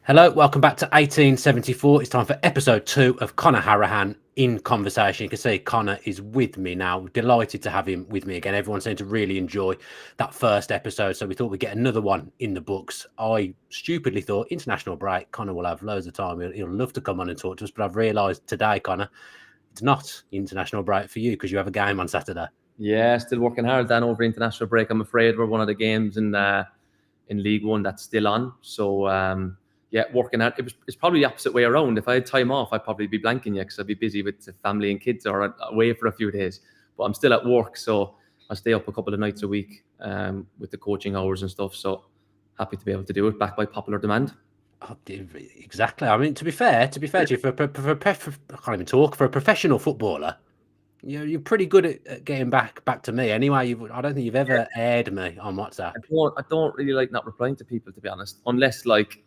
Hello, welcome back to 1874. It's time for episode 2 of Conor Hourihane in conversation. You can see Conor is with me now. Delighted to have him with me again. Everyone seemed to really enjoy that first episode, so we thought we'd get another one in the books. I stupidly thought international break, Conor will have loads of time. He'll love to come on and talk to us, but I've realised today, Conor, it's not international break for you because you have a game on Saturday. Yeah, still working hard then over international break. I'm afraid we're one of the games in League One that's still on. So yeah, working hard. It's probably the opposite way around. If I had time off, I'd probably be blanking you because I'd be busy with the family and kids or away for a few days. But I'm still at work, so I stay up a couple of nights a week with the coaching hours and stuff. So happy to be able to do it, backed by popular demand. Oh, exactly. I mean, to be fair to you, I can't even talk, for a professional footballer, you're pretty good at getting back to me. Anyway, I don't think you've ever aired me on WhatsApp. I don't really like not replying to people, to be honest, unless like,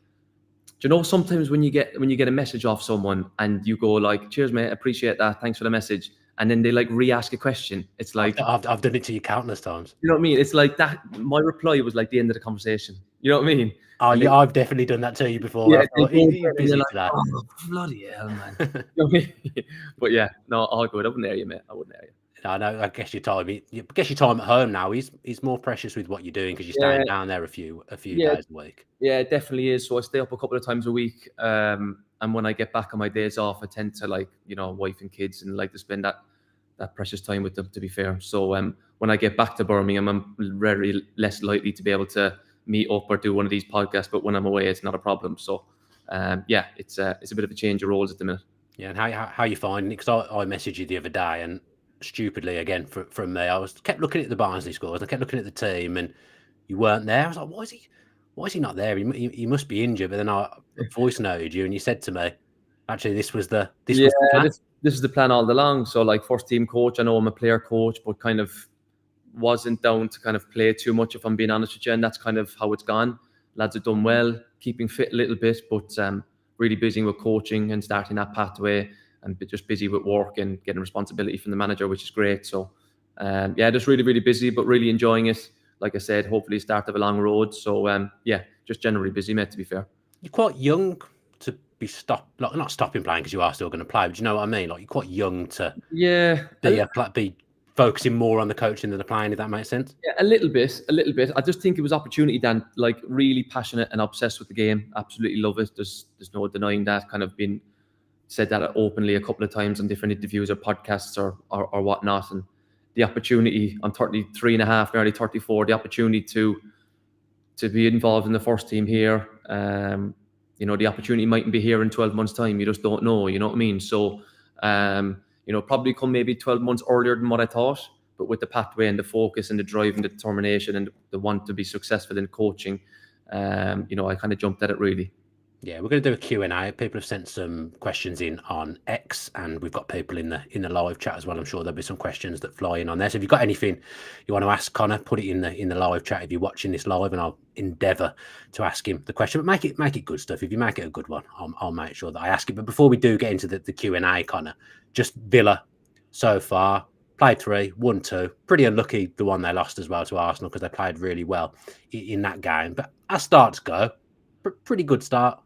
do you know, sometimes when you get a message off someone and you go like, "Cheers, mate, appreciate that, thanks for the message," and then they like re-ask a question, it's like, I've done it to you countless times. you know what I mean? It's like that. My reply was like the end of the conversation. You know what I mean? Oh, yeah, I've definitely done that to you before. Yeah, He's busy like, today. oh, bloody hell, man. You know what I mean? But yeah, no, all good. I wouldn't air you, mate. I wouldn't air you. I know. I guess your time at home now is more precious with what you're doing because you're staying down there a few days a week. Yeah, it definitely is. So I stay up a couple of times a week, and when I get back on my days off, I tend to, like, you know, wife and kids, and like to spend that precious time with them, to be fair. So when I get back to Birmingham, I'm very less likely to be able to meet up or do one of these podcasts. But when I'm away, it's not a problem. So yeah, it's a bit of a change of roles at the minute. Yeah, and how you finding it? Because I messaged you the other day, and stupidly again from me, I kept looking at the Barnsley scores. I kept looking at the team, and you weren't there. I was like, why is he not there? He must be injured. But then I voice noted you, and you said to me, actually, this was the plan. This is the plan all along. So, like, first team coach, I know I'm a player coach, but kind of wasn't down to kind of play too much, if I'm being honest with you. And that's kind of how it's gone. Lads have done well, keeping fit a little bit, but really busy with coaching and starting that pathway, and just busy with work and getting responsibility from the manager, which is great. So yeah, just really, really busy, but really enjoying it. Like I said, hopefully start of a long road. So yeah, just generally busy, mate, to be fair. You're quite young to be not stopping playing because you are still going to play, but you know what I mean? Like, you're quite young to be focusing more on the coaching than the playing, if that makes sense. Yeah, a little bit. I just think it was opportunity, Dan. Like, really passionate and obsessed with the game. Absolutely love it. There's no denying that. Kind of been said that openly a couple of times on different interviews or podcasts or whatnot. And the opportunity, I'm 33 and a half, nearly 34, the opportunity to be involved in the first team here. You know, the opportunity mightn't be here in 12 months' time. You just don't know, you know what I mean? So, you know, probably come maybe 12 months earlier than what I thought, but with the pathway and the focus and the drive and the determination and the want to be successful in coaching, you know, I kind of jumped at it, really. Yeah, we're going to do a Q&A. People have sent some questions in on X, and we've got people in the live chat as well. I'm sure there'll be some questions that fly in on there. So if you've got anything you want to ask Conor, put it in the live chat if you're watching this live, and I'll endeavour to ask him the question. But make it good stuff. If you make it a good one, I'll make sure that I ask it. But before we do get into the Q&A, Conor, just Villa so far. Played 3, won 2. Pretty unlucky the one they lost as well to Arsenal, because they played really well in that game. But as starts go, pretty good start.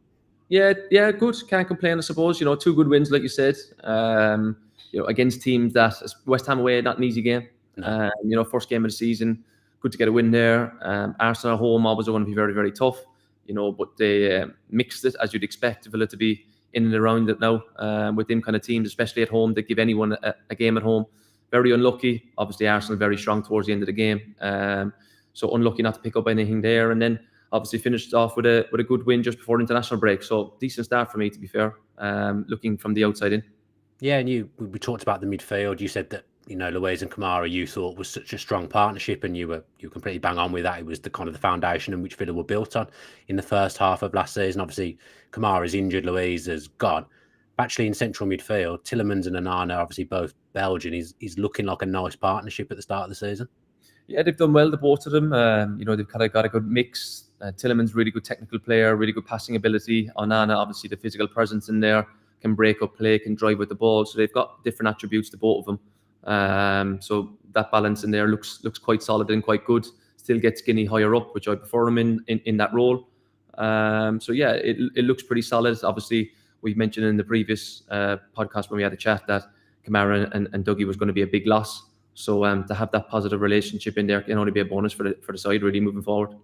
Yeah, good. Can't complain, I suppose. You know, 2 good wins, like you said. You know, against teams that West Ham away, not an easy game. No. You know, first game of the season, good to get a win there. Arsenal at home always going to be very, very tough. You know, but they mixed it as you'd expect Villa to be in and around it now. With them kind of teams, especially at home, they give anyone a game at home. Very unlucky. Obviously, Arsenal very strong towards the end of the game. So unlucky not to pick up anything there, and then obviously finished off with a good win just before international break. So decent start for me, to be fair, looking from the outside in. Yeah, and we talked about the midfield. You said that, you know, Luiz and Kamara you thought was such a strong partnership, and you were completely bang on with that. It was the kind of the foundation in which Villa were built on in the first half of last season. Obviously, Kamara is injured, Luiz has gone. Actually, in central midfield, Tielemans and Onana, obviously both Belgian, is looking like a nice partnership at the start of the season. Yeah, they've done well, the both of them. You know, they've kind of got a good mix. Tielemans, really good technical player, really good passing ability. Onana, obviously the physical presence in there, can break up play, can drive with the ball. So they've got different attributes to both of them. So that balance in there looks quite solid and quite good. Still get Skinny higher up, which I prefer him in that role. So yeah, it looks pretty solid. Obviously, we mentioned in the previous podcast when we had a chat that Kamara and Dougie was going to be a big loss. So to have that positive relationship in there can only be a bonus for the side really moving forward.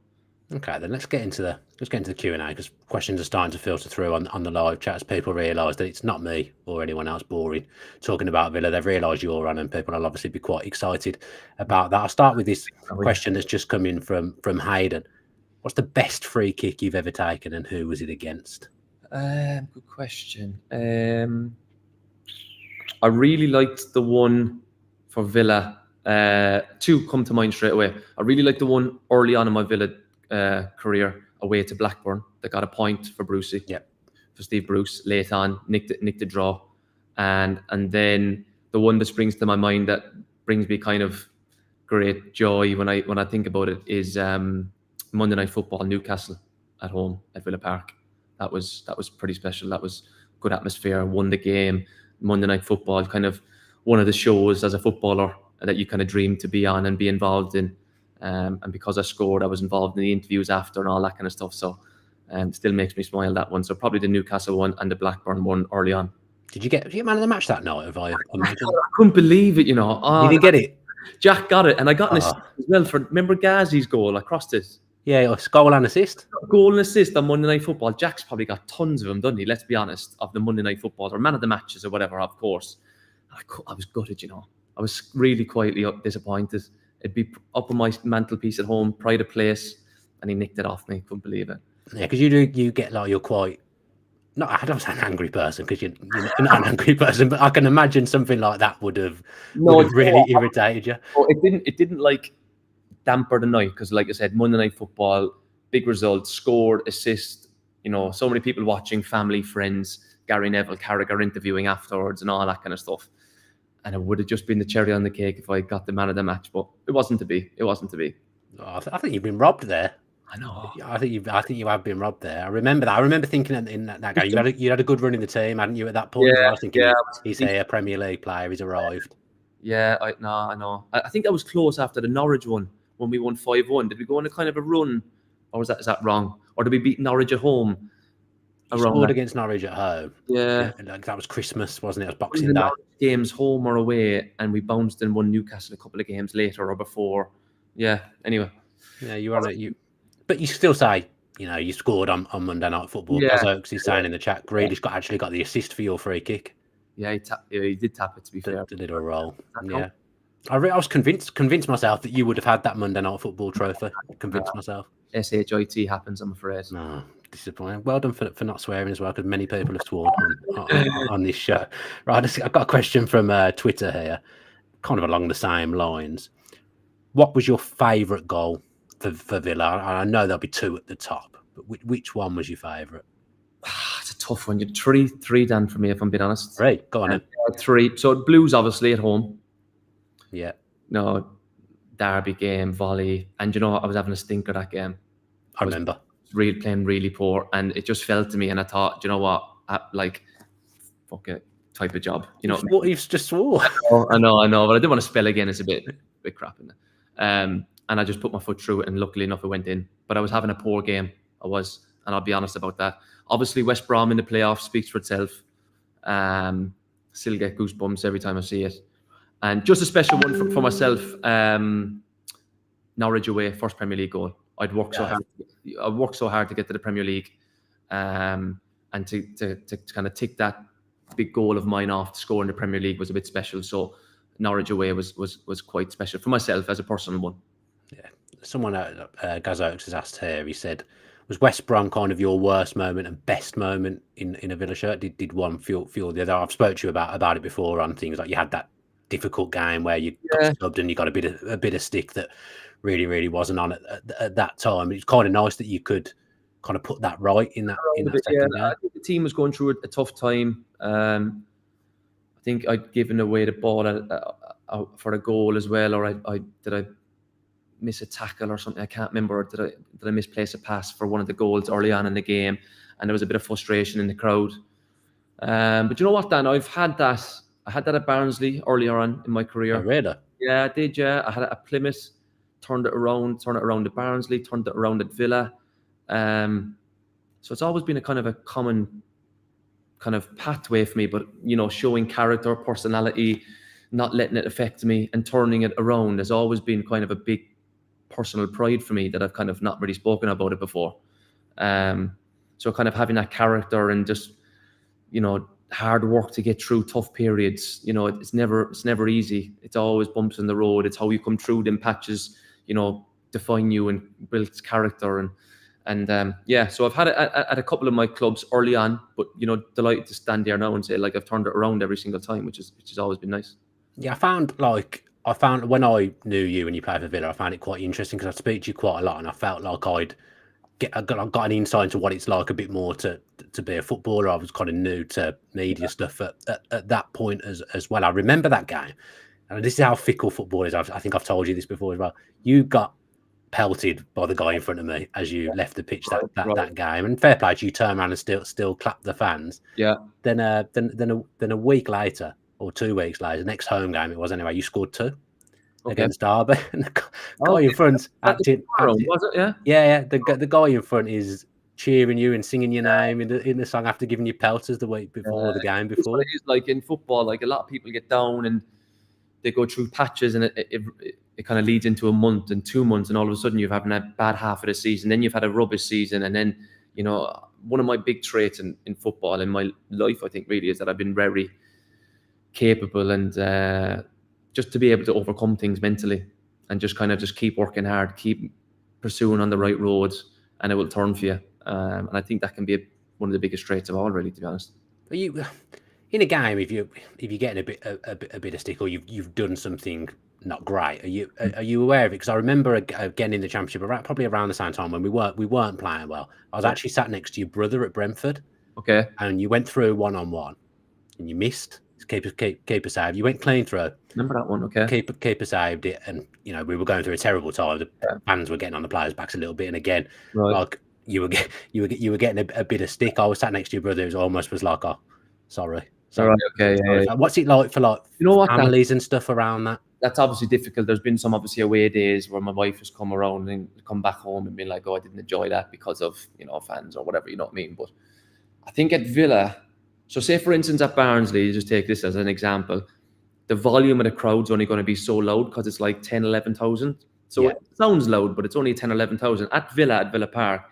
Okay, then let's get into the Q&A, because questions are starting to filter through on the live chat as people realise that it's not me or anyone else boring talking about Villa. They've realised you're on, and people will obviously be quite excited about that. I'll start with this question that's just come in from Hayden. What's the best free kick you've ever taken, and who was it against? Good question. I really liked the one for Villa. Two come to mind straight away. I really liked the one early on in my Villa career away to Blackburn that got a point for Brucey. Yeah. For Steve Bruce late on, nicked the draw, and then the one that springs to my mind that brings me kind of great joy when I think about it is Monday Night Football, Newcastle at home at Villa Park. That was pretty special. That was good atmosphere. Won the game. Monday Night Football, kind of one of the shows as a footballer that you kind of dream to be on and be involved in. And because I scored, I was involved in the interviews after and all that kind of stuff. So still makes me smile, that one. So probably the Newcastle one and the Blackburn one early on. Did you get man of the match that night? If I imagine, I couldn't believe it. You didn't get it. Jack got it, and I got an assist as well for. Remember Ghazi's goal? I crossed it. Yeah, goal and assist. Goal and assist on Monday Night Football. Jack's probably got tons of them, doesn't he? Let's be honest, of the Monday Night Footballs or man of the matches or whatever, of course. I was gutted, I was really quietly disappointed. It'd be up on my mantelpiece at home, pride of place, and he nicked it off me. Couldn't believe it. Yeah, because you get like you're quite. No, I don't say an angry person, because you're not an angry person, but I can imagine something like that would have really irritated you. Well, it didn't like damper the night, because like I said, Monday Night Football, big results, scored, assist, so many people watching, family, friends, Gary Neville, Carragher interviewing afterwards and all that kind of stuff. And it would have just been the cherry on the cake if I got the man of the match, but it wasn't to be. Oh, I think you've been robbed there. I know. I think you have been robbed there. I remember that. I remember thinking in that game, you had a good run in the team, hadn't you? At that point, I was thinking, he's a Premier League player. He's arrived. Yeah, I know. I think I was close after the Norwich one when we won 5-1. Did we go on a kind of a run, or is that wrong? Or did we beat Norwich at home? You scored against Norwich at home. Yeah, like that was Christmas, wasn't it? It was Boxing Day. Games home or away, and we bounced and won Newcastle a couple of games later or before. Yeah. Anyway. Yeah, you were on it. But you still say, you scored on Monday Night Football. Yeah. As Oaks is saying in the chat, Grealish actually got the assist for your free kick. Yeah, he did tap it, to be fair. The little roll. Yeah. I was convinced myself that you would have had that Monday Night Football trophy. Convinced myself. SHIT happens, I'm afraid. No, disappointing. Well done for not swearing as well, because many people have sworn on this show. Right, I've got a question from Twitter here, kind of along the same lines. What was your favourite goal for Villa? I know there'll be two at the top, but which one was your favourite? It's a tough one. You're 3-3, Dan, for me, if I'm being honest. Right, go on. 3. So Blues, obviously, at home. Yeah. No, derby game, volley. And I was having a stinker that game. I remember. Playing really poor. And it just fell to me. And I thought, you know what? Fuck it, type of job. What you've just swore. I know. But I didn't want to spell again. It's a bit crap in there. And I just put my foot through it, and luckily enough, it went in. But I was having a poor game. I was, and I'll be honest about that. Obviously, West Brom in the playoffs speaks for itself. Still get goosebumps every time I see it. And just a special one for myself. Norwich away, first Premier League goal. I'd worked so hard. I worked so hard to get to the Premier League, and to kind of tick that big goal of mine off to score in the Premier League was a bit special. So Norwich away was quite special for myself as a personal one. Yeah, someone Gaz Oaks has asked here. He said, "Was West Brom kind of your worst moment and best moment in a Villa shirt? Did one fuel the other?" I've spoke to you about it before on things like you had that difficult game where you got subbed and you got a bit of stick that really wasn't on at that time. It's kind of nice that you could kind of put that right in that second game. I think the team was going through a tough time. I think I'd given away the ball for a goal as well, or did I miss a tackle or something? I can't remember. Did I misplace a pass for one of the goals early on in the game? And there was a bit of frustration in the crowd. But you know what, Dan? I had that at Barnsley earlier on in my career. Oh, really? Yeah, I did. Yeah, I had it at Plymouth. Turned it around at Barnsley. Turned it around at Villa. So it's always been a kind of a common kind of pathway for me, but showing character, personality, not letting it affect me and turning it around has always been kind of a big personal pride for me that I've kind of not really spoken about it before. So kind of having that character and just, hard work to get through tough periods. It's never easy. It's always bumps in the road. It's how you come through them patches, define you and build character. And so I've had it at a couple of my clubs early on, but delighted to stand there now and say like I've turned it around every single time, which has always been nice. Yeah, I found when I knew you and you played for Villa, I found it quite interesting because I speak to you quite a lot, and I felt like I got an insight into what it's like a bit more to be a footballer. I was kind of new to media stuff at that point as well. I remember that game, and this is how fickle football is. I think I've told you this before as well. You got pelted by the guy in front of me as you left the pitch that game, and fair play to you, turn around and still clap the fans. Yeah. Then a week later or 2 weeks later, the next home game it was anyway, you scored 2 against Derby, and the guy in front acting, was it? Yeah. Yeah. The guy in front is cheering you and singing your name in the song after giving you pelters the week before the game before. It is like in football, like a lot of people get down and they go through patches, and it kind of leads into a month and 2 months, and all of a sudden you've having a bad half of the season, then you've had a rubbish season, and then one of my big traits in football in my life, I think, really is that I've been very capable and just to be able to overcome things mentally and just kind of just keep working hard, keep pursuing on the right roads, and it will turn for you. And I think that can be one of the biggest traits of all, really, to be honest. But you, in a game, if you're getting a bit of stick or you've done something not great, are you aware of it? Because I remember again in the Championship, probably around the same time when we weren't playing well. I was actually sat next to your brother at Brentford. Okay. And you went through 1-on-1, and you missed. Keeper saved. You went clean through. Remember that one? Okay. Keeper saved it, and we were going through a terrible time. The fans were getting on the players' backs a little bit, and again, like you were getting a bit of stick. I was sat next to your brother, who almost was like, "Oh, sorry." Right. Okay. Yeah. What's it like for families and stuff around that? That's obviously difficult. There's been some obviously away days where my wife has come around and come back home and been like, "Oh, I didn't enjoy that because of fans or whatever." You know what I mean? But I think at Villa. So say, for instance, at Barnsley, just take this as an example, the volume of the crowd's only going to be so loud because it's like 10, 11,000. So it sounds loud, but it's only 10, 11,000. At Villa Park,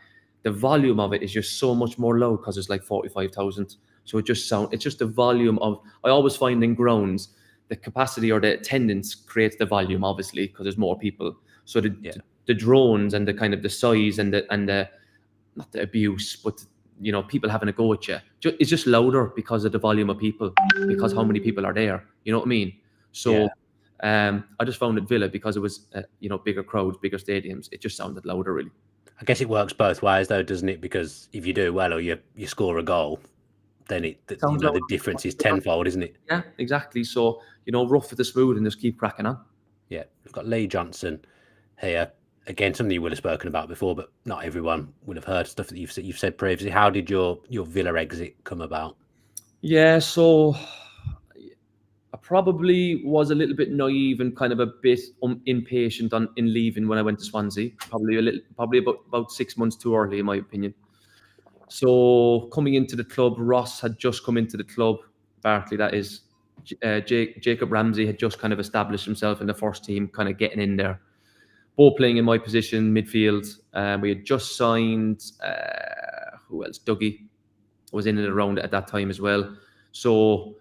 the volume of it is just so much more loud because it's like 45,000. So it's just the volume of, I always find in grounds, the capacity or the attendance creates the volume, obviously, because there's more people. So the drones and the kind of the size and the not the abuse, but people having a go at you. It's just louder because of the volume of people, because how many people are there. You know what I mean? So I just found at Villa, because it was, bigger crowds, bigger stadiums, it just sounded louder, really. I guess it works both ways, though, doesn't it? Because if you do well or you score a goal, then the difference is tenfold, isn't it? Yeah, exactly. So, rough with the smooth and just keep cracking on. Yeah. We've got Lee Johnson here. Again, something you would have spoken about before, but not everyone would have heard stuff that you've said previously. How did your Villa exit come about? Yeah, so I probably was a little bit naive and kind of a bit impatient in leaving when I went to Swansea. Probably about 6 months too early, in my opinion. So coming into the club, Ross had just come into the club. Barkley, that is. Jacob Ramsey had just kind of established himself in the first team, kind of getting in there. Both playing in my position, midfield. We had just signed, who else? Dougie was in and around at that time as well. So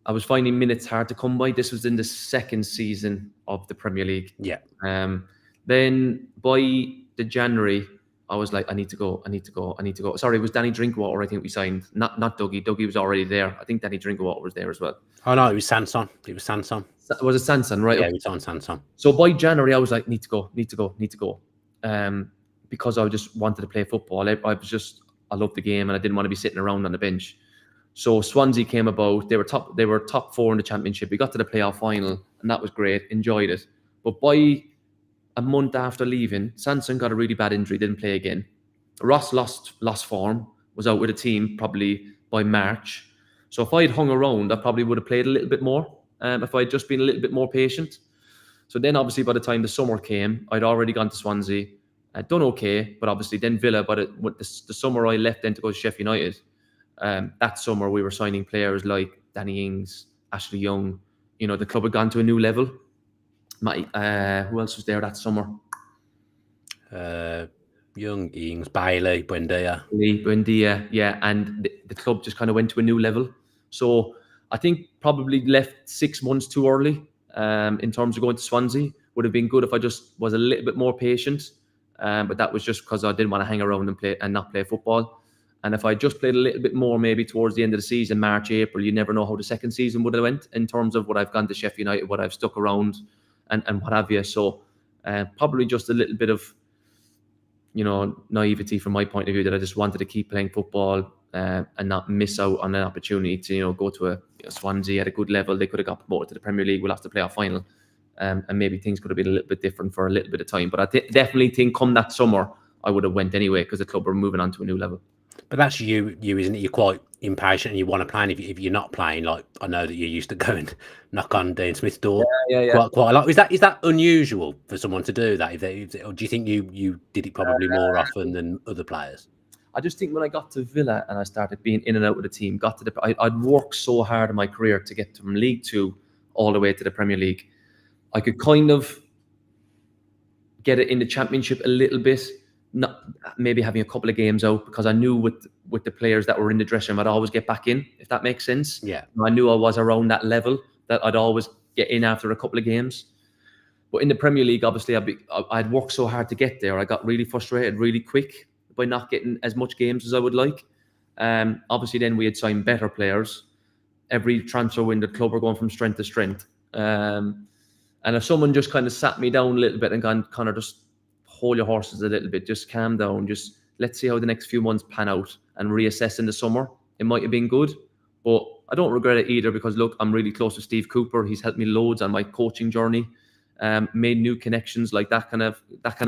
I was finding minutes hard to come by. This was in the second season of the Premier League. Yeah. Then by the January, I was like, I need to go. Sorry, it was Danny Drinkwater, I think we signed. Not Dougie. Dougie was already there. I think Danny Drinkwater was there as well. Oh, no, it was Sanson. Was it Sanson, right? Yeah, it was on Sanson. So by January, I was like, need to go. Because I just wanted to play football. I loved the game and I didn't want to be sitting around on the bench. So Swansea came about. They were top 4 in the Championship. We got to the playoff final and that was great. Enjoyed it. But by a month after leaving, Sanson got a really bad injury, didn't play again. Ross lost form, was out with the team probably by March. So if I'd hung around, I probably would have played a little bit more if I'd just been a little bit more patient. So then obviously by the time the summer came, I'd already gone to Swansea. Done okay, but obviously then Villa. But the summer I left then to go to Sheffield United, that summer we were signing players like Danny Ings, Ashley Young. You know, the club had gone to a new level. Who else was there that summer? Young, Ings, Bailey, Buendia, yeah, and the club just kind of went to a new level. So I think probably left 6 months too early in terms of going to Swansea. Would have been good if I just was a little bit more patient, but that was just because I didn't want to hang around and not play football. And if I just played a little bit more, maybe towards the end of the season, March, April, you never know how the second season would have went in terms of what I've gone to Sheffield United, what I've stuck around, and what have you. So probably just a little bit of, you know, naivety from my point of view, that I just wanted to keep playing football and not miss out on an opportunity to, you know, go to Swansea at a good level. They could have got promoted to the Premier League. We'll have to play our final. And maybe things could have been a little bit different for a little bit of time. But I definitely think come that summer, I would have went anyway because the club were moving on to a new level. But that's you, isn't it? You're quite impatient and you want to play. And if you're not playing, like I know that you used to go and knock on Dean Smith's door quite a lot. Is that unusual for someone to do that? Or do you think you did it probably more often than other players? I just think when I got to Villa and I started being in and out of the team, I'd worked so hard in my career to get from League 2 all the way to the Premier League. I could kind of get it in the Championship a little bit, not maybe having a couple of games out, because I knew with the players that were in the dressing room, I'd always get back in, if that makes sense. Yeah. I knew I was around that level, that I'd always get in after a couple of games. But in the Premier League, obviously, I'd worked so hard to get there. I got really frustrated really quick by not getting as much games as I would like. Obviously, then we had signed better players. Every transfer window, the club were going from strength to strength. And if someone just kind of sat me down a little bit and gone, Conor, just hold your horses a little bit, just calm down, just let's see how the next few months pan out and reassess in the summer, it might have been good. But I don't regret it either, because look, I'm really close to Steve Cooper. He's helped me loads on my coaching journey, made new connections, like that kind of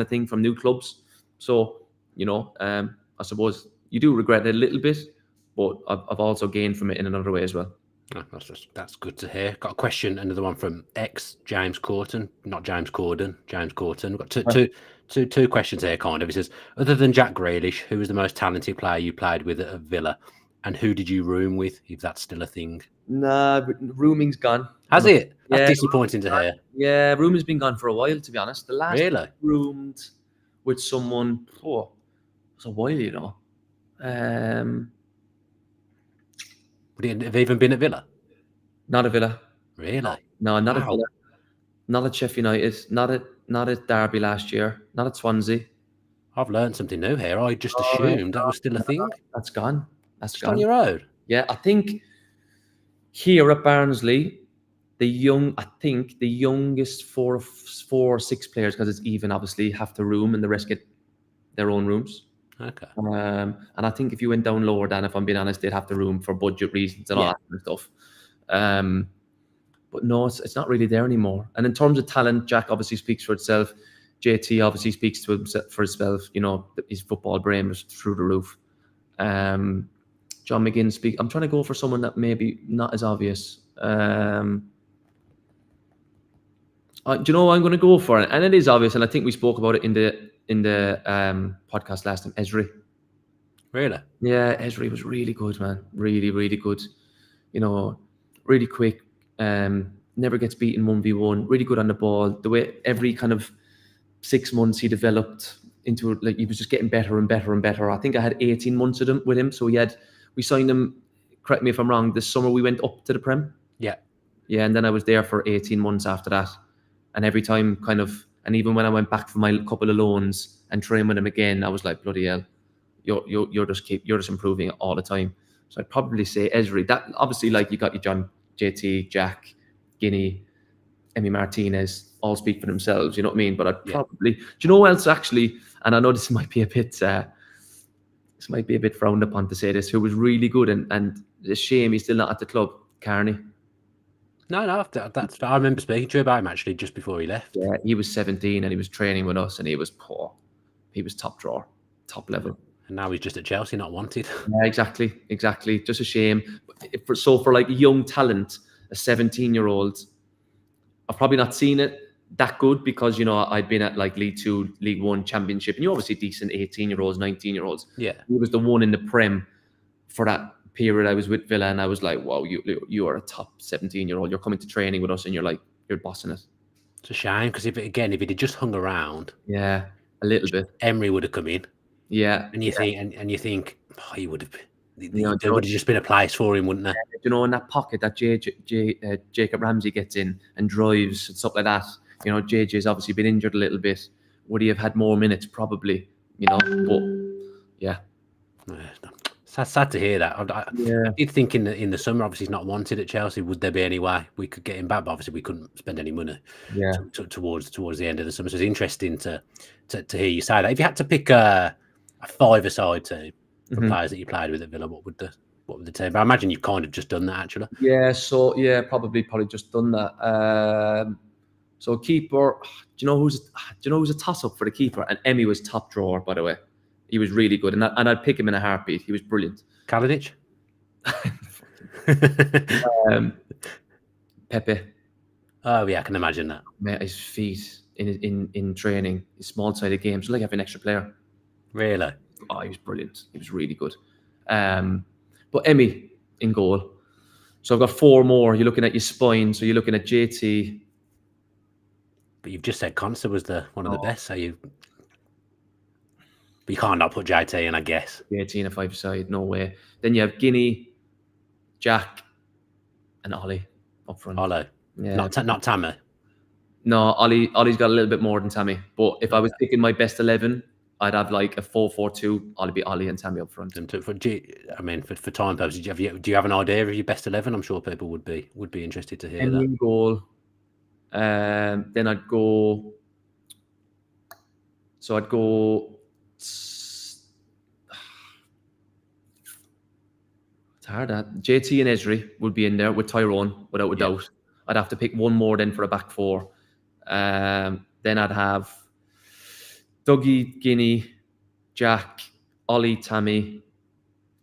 thing from new clubs. So, you know, I suppose you do regret it a little bit, but I've also gained from it in another way as well. Oh, that's good to hear. Got a question, another one from James Corton, not James Corden, James Corton. We've got two questions here, kind of. He says, other than Jack Grealish, who was the most talented player you played with at Villa, and who did you room with, if that's still a thing? Nah, rooming's gone. Has it? That's disappointing to hear. Yeah, rooming's been gone for a while, to be honest. The last really roomed with someone, it was a while, you know. Would he have even been at Villa? Not at Villa. Really? No, not at Villa. Not at Sheffield United. Not at Derby last year. Not at Swansea. I've learned something new here. I just assumed that was still a thing. That's gone. That's just gone. On your own. Yeah, I think here at Barnsley, the youngest four or six players, because it's even, obviously, have to room, and the rest get their own rooms. Okay. And I think if you went down lower, Dan, if I'm being honest, they'd have to room for budget reasons and all that kind of stuff. But no, it's not really there anymore. And in terms of talent, Jack obviously speaks for itself. JT obviously speaks for himself. You know, his football brain was through the roof. John McGinn I'm trying to go for someone that maybe not as obvious. Do you know what I'm going to go for? And it is obvious, and I think we spoke about it in the podcast last time. Esri. Really? Yeah, Esri was really good, man. Really, really good. You know, really quick. Never gets beaten 1v1. Really good on the ball. The way every kind of 6 months he developed into, like, he was just getting better and better and better. I think I had 18 months with him. So we signed him, correct me if I'm wrong, this summer we went up to the Prem. Yeah. Yeah, and then I was there for 18 months after that. And every time and even when I went back for my couple of loans and trained with him again, I was like, bloody hell, you're just improving all the time. So I'd probably say Esri. That obviously, like, you got your John, JT, Jack, Guinea, Emi Martinez, all speak for themselves, you know what I mean? But I'd probably, do you know who else actually, and I know this might be a bit frowned upon to say this, who was really good, and it's a shame he's still not at the club, Carney. No, that's. I remember speaking to him about him actually just before he left. Yeah, he was 17 and he was training with us, and he was poor. He was top drawer, top level. And now he's just at Chelsea, not wanted. Yeah, exactly. Just a shame. For like young talent, a 17-year-old, I've probably not seen it that good because, you know, I'd been at like League 2, League 1, Championship, and you're obviously decent 18-year-olds, 19-year-olds. Yeah. He was the one in the Prem for that period I was with Villa, and I was like, wow, you are a top 17-year-old. You're coming to training with us, and you're bossing it. It's a shame because if he'd just hung around, Yeah, a little bit. Emery would have come in. Yeah. And you think oh, he would have. You know, There would have just been a place for him, wouldn't there? You know, in that pocket that Jacob Ramsey gets in and drives and stuff like that. You know, JJ's obviously been injured a little bit. Would he have had more minutes? Probably. You know, but yeah. Sad to hear that. I did think in the summer, obviously he's not wanted at Chelsea. Would there be any way we could get him back? But obviously we couldn't spend any money. Towards the end of the summer. So it's interesting to hear you say that. If you had to pick a five-a-side team for players that you played with at Villa, what would the team? But I imagine you've kind of just done that actually. Yeah. So probably just done that. So keeper. Do you know who's a toss-up for the keeper? And Emmy was top drawer, by the way. He was really good, and I'd pick him in a heartbeat. He was brilliant. Kalinic? Pepe. Oh yeah, I can imagine that. Mate, his feet in training, his small-sided games, like having an extra player. Really? Oh, he was brilliant. He was really good. But Emmy in goal. So I've got four more. You're looking at your spine. So you're looking at JT. But you've just said Conser was one of the best. So but you can't not put JT in, I guess. JT in a five-side, no way. Then you have Guinea, Jack, and Ollie up front. Ollie. Yeah. Not Tammy. No, Ollie's got a little bit more than Tammy. But if I was picking my best 11, I'd have like a 4-4-2. Ollie be Ollie and Tammy up front. For time purposes, do you have an idea of your best 11? I'm sure people would be interested to hear that. In goal. Then I'd go. So I'd go. It's hard. JT and Esri would be in there with Tyrone, without a doubt. I'd have to pick one more then for a back four. Then I'd have Dougie, Guinea, Jack, Ollie, Tammy.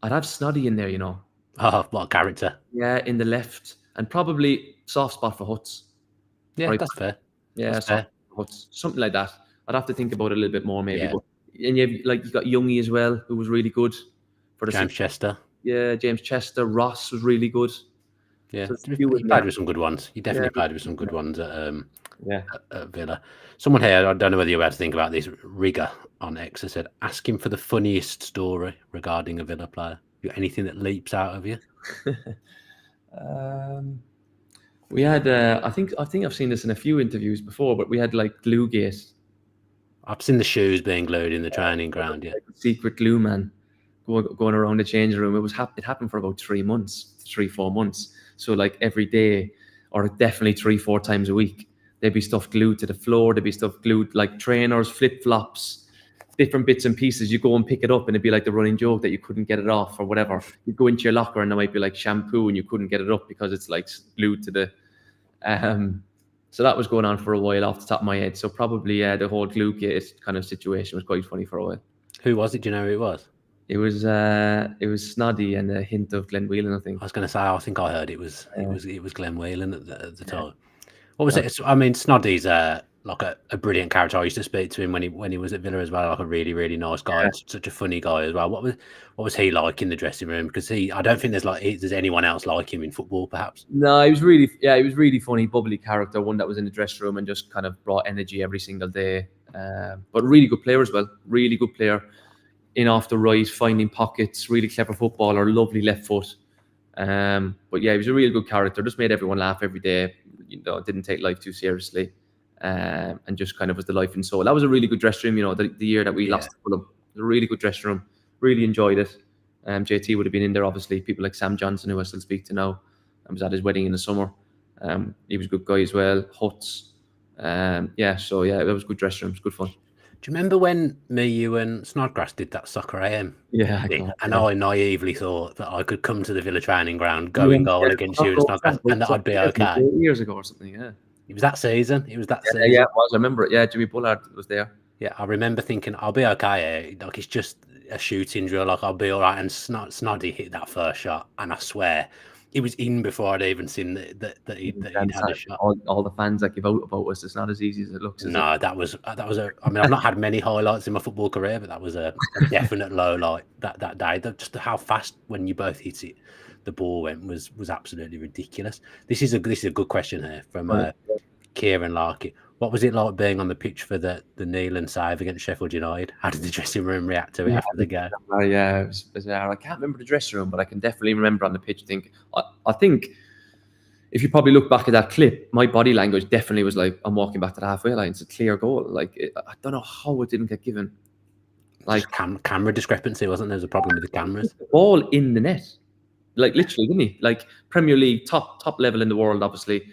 I'd have Snoddy in there, you know. Oh, what a character. Yeah, in the left. And probably soft spot for Huts. Yeah, right. That's fair. Yeah, that's fair. Huts. Something like that. I'd have to think about it a little bit more, maybe. Yeah. And you got Youngie as well, who was really good. For the James Chester. Yeah, James Chester. Ross was really good. Yeah, so he played with some good ones. He definitely played with some good ones at Villa. Someone here, I don't know whether you're about to think about this, Rigger on X, said, ask him for the funniest story regarding a Villa player. Anything that leaps out of you? We had, I think I've seen this in a few interviews before, but we had like Gluegate. I've seen the shoes being glued in the training ground. Yeah, like secret glue man going around the changing room. It happened for about 3-4 months. So like every day, or definitely 3-4 times a week, there'd be stuff glued to the floor. There'd be stuff glued like trainers, flip flops, different bits and pieces. You go and pick it up, and it'd be like the running joke that you couldn't get it off or whatever. You go into your locker, and there might be like shampoo, and you couldn't get it up because it's like glued to the. So that was going on for a while off the top of my head. So probably the whole Gluegate kind of situation was quite funny for a while. Who was it? Do you know who it was? It was Snoddy and a hint of Glenn Whelan, I think. I was going to say, I think I heard it was Glenn Whelan at the time. What was it? I mean, Snoddy's like a brilliant character. I used to speak to him when he was at Villa as well. Like a really, really nice guy, such a funny guy as well. What was he like in the dressing room? Because I don't think there's anyone else like him in football, perhaps. No, he was really funny, bubbly character, one that was in the dressing room and just kind of brought energy every single day. But really good player as well. Really good player. In off the right, finding pockets, really clever footballer, lovely left foot. But yeah, he was a really good character. Just made everyone laugh every day. You know, didn't take life too seriously, and just kind of was the life and soul. That was a really good dressing room. You know, the year that we lost Fulham, it was a really good dressing room. Really enjoyed it. JT would have been in there, obviously. People like Sam Johnson, who I still speak to now, I was at his wedding in the summer. He was a good guy as well. Huts. So it was a good dressing room. It was good fun. Do you remember when me, you, and Snodgrass did that Soccer AM? Yeah. And I naively thought that I could come to the Villa training ground, go in goal against you and Snodgrass, and that I'd be okay. 8 years ago or something, yeah. It was that season. Season. Yeah, it was. I remember it. Yeah, Jimmy Bullard was there. Yeah, I remember thinking, I'll be okay. Like, it's just a shooting drill. Like, I'll be all right. And Snoddy hit that first shot, and I swear, It was in before I'd even seen that he'd had a shot. All the fans that give out about us, it's not as easy as it looks. No, that was a. I mean, I've not had many highlights in my football career, but that was a definite low light that day. Just how fast when you both hit it, the ball went was absolutely ridiculous. This is a good question here from Kieran Larkin. What was it like being on the pitch for the Neelan save against Sheffield United? How did the dressing room react to it after the game? Yeah, it was bizarre. I can't remember the dressing room, but I can definitely remember on the pitch. I think if you probably look back at that clip, my body language definitely was like, I'm walking back to the halfway line. It's a clear goal. Like, I don't know how it didn't get given. Like, camera discrepancy, wasn't there? There's a problem with the cameras. The ball in the net. Like, literally, didn't he? Like, Premier League, top level in the world, obviously.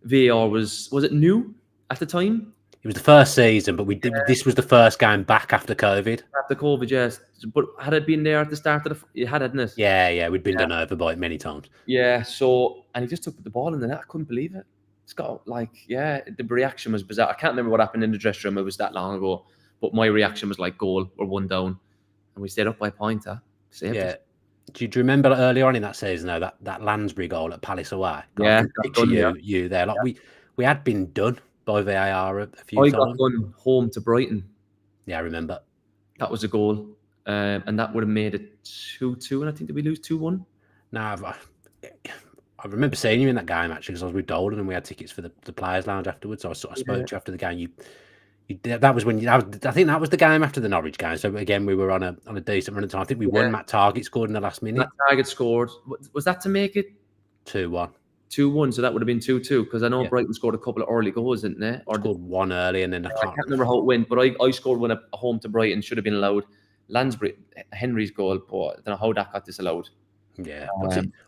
VAR was it new at the time? It was the first season, but this was the first game back after COVID. After COVID, yes. But had it been there at the start of it had, hadn't it? Yeah, we'd been done over by it many times. Yeah, so, and he just took the ball in the net. I couldn't believe it. It's got, like, yeah, the reaction was bizarre. I can't remember what happened in the dressing room. It was that long ago. But my reaction was like, goal, we're 1 down. And we stayed up by a point, saved it. Do you remember earlier on in that season, though, that Lansbury goal at Palace away? Yeah. Picture you there. Like, we had been done by VAR a few times. I got done home to Brighton. Yeah, I remember. That was a goal. And that would have made it 2-2. And I think, did we lose 2-1? No, I remember seeing you in that game, actually, because I was with Dolan and we had tickets for the Players' Lounge afterwards. So I spoke to you after the game. That was when I think that was the game after the Norwich game. So again, we were on a decent run of time. I think we won. Matt Target scored in the last minute. Matt Target scored. Was that to make it 2-1? 2-1. So that would have been 2-2 because I know Brighton scored a couple of early goals, didn't they? Or scored one early and then I can't remember how it went. But I scored one at home to Brighton. Should have been allowed. Lansbury, Henry's goal, but I don't know how that got disallowed. Yeah.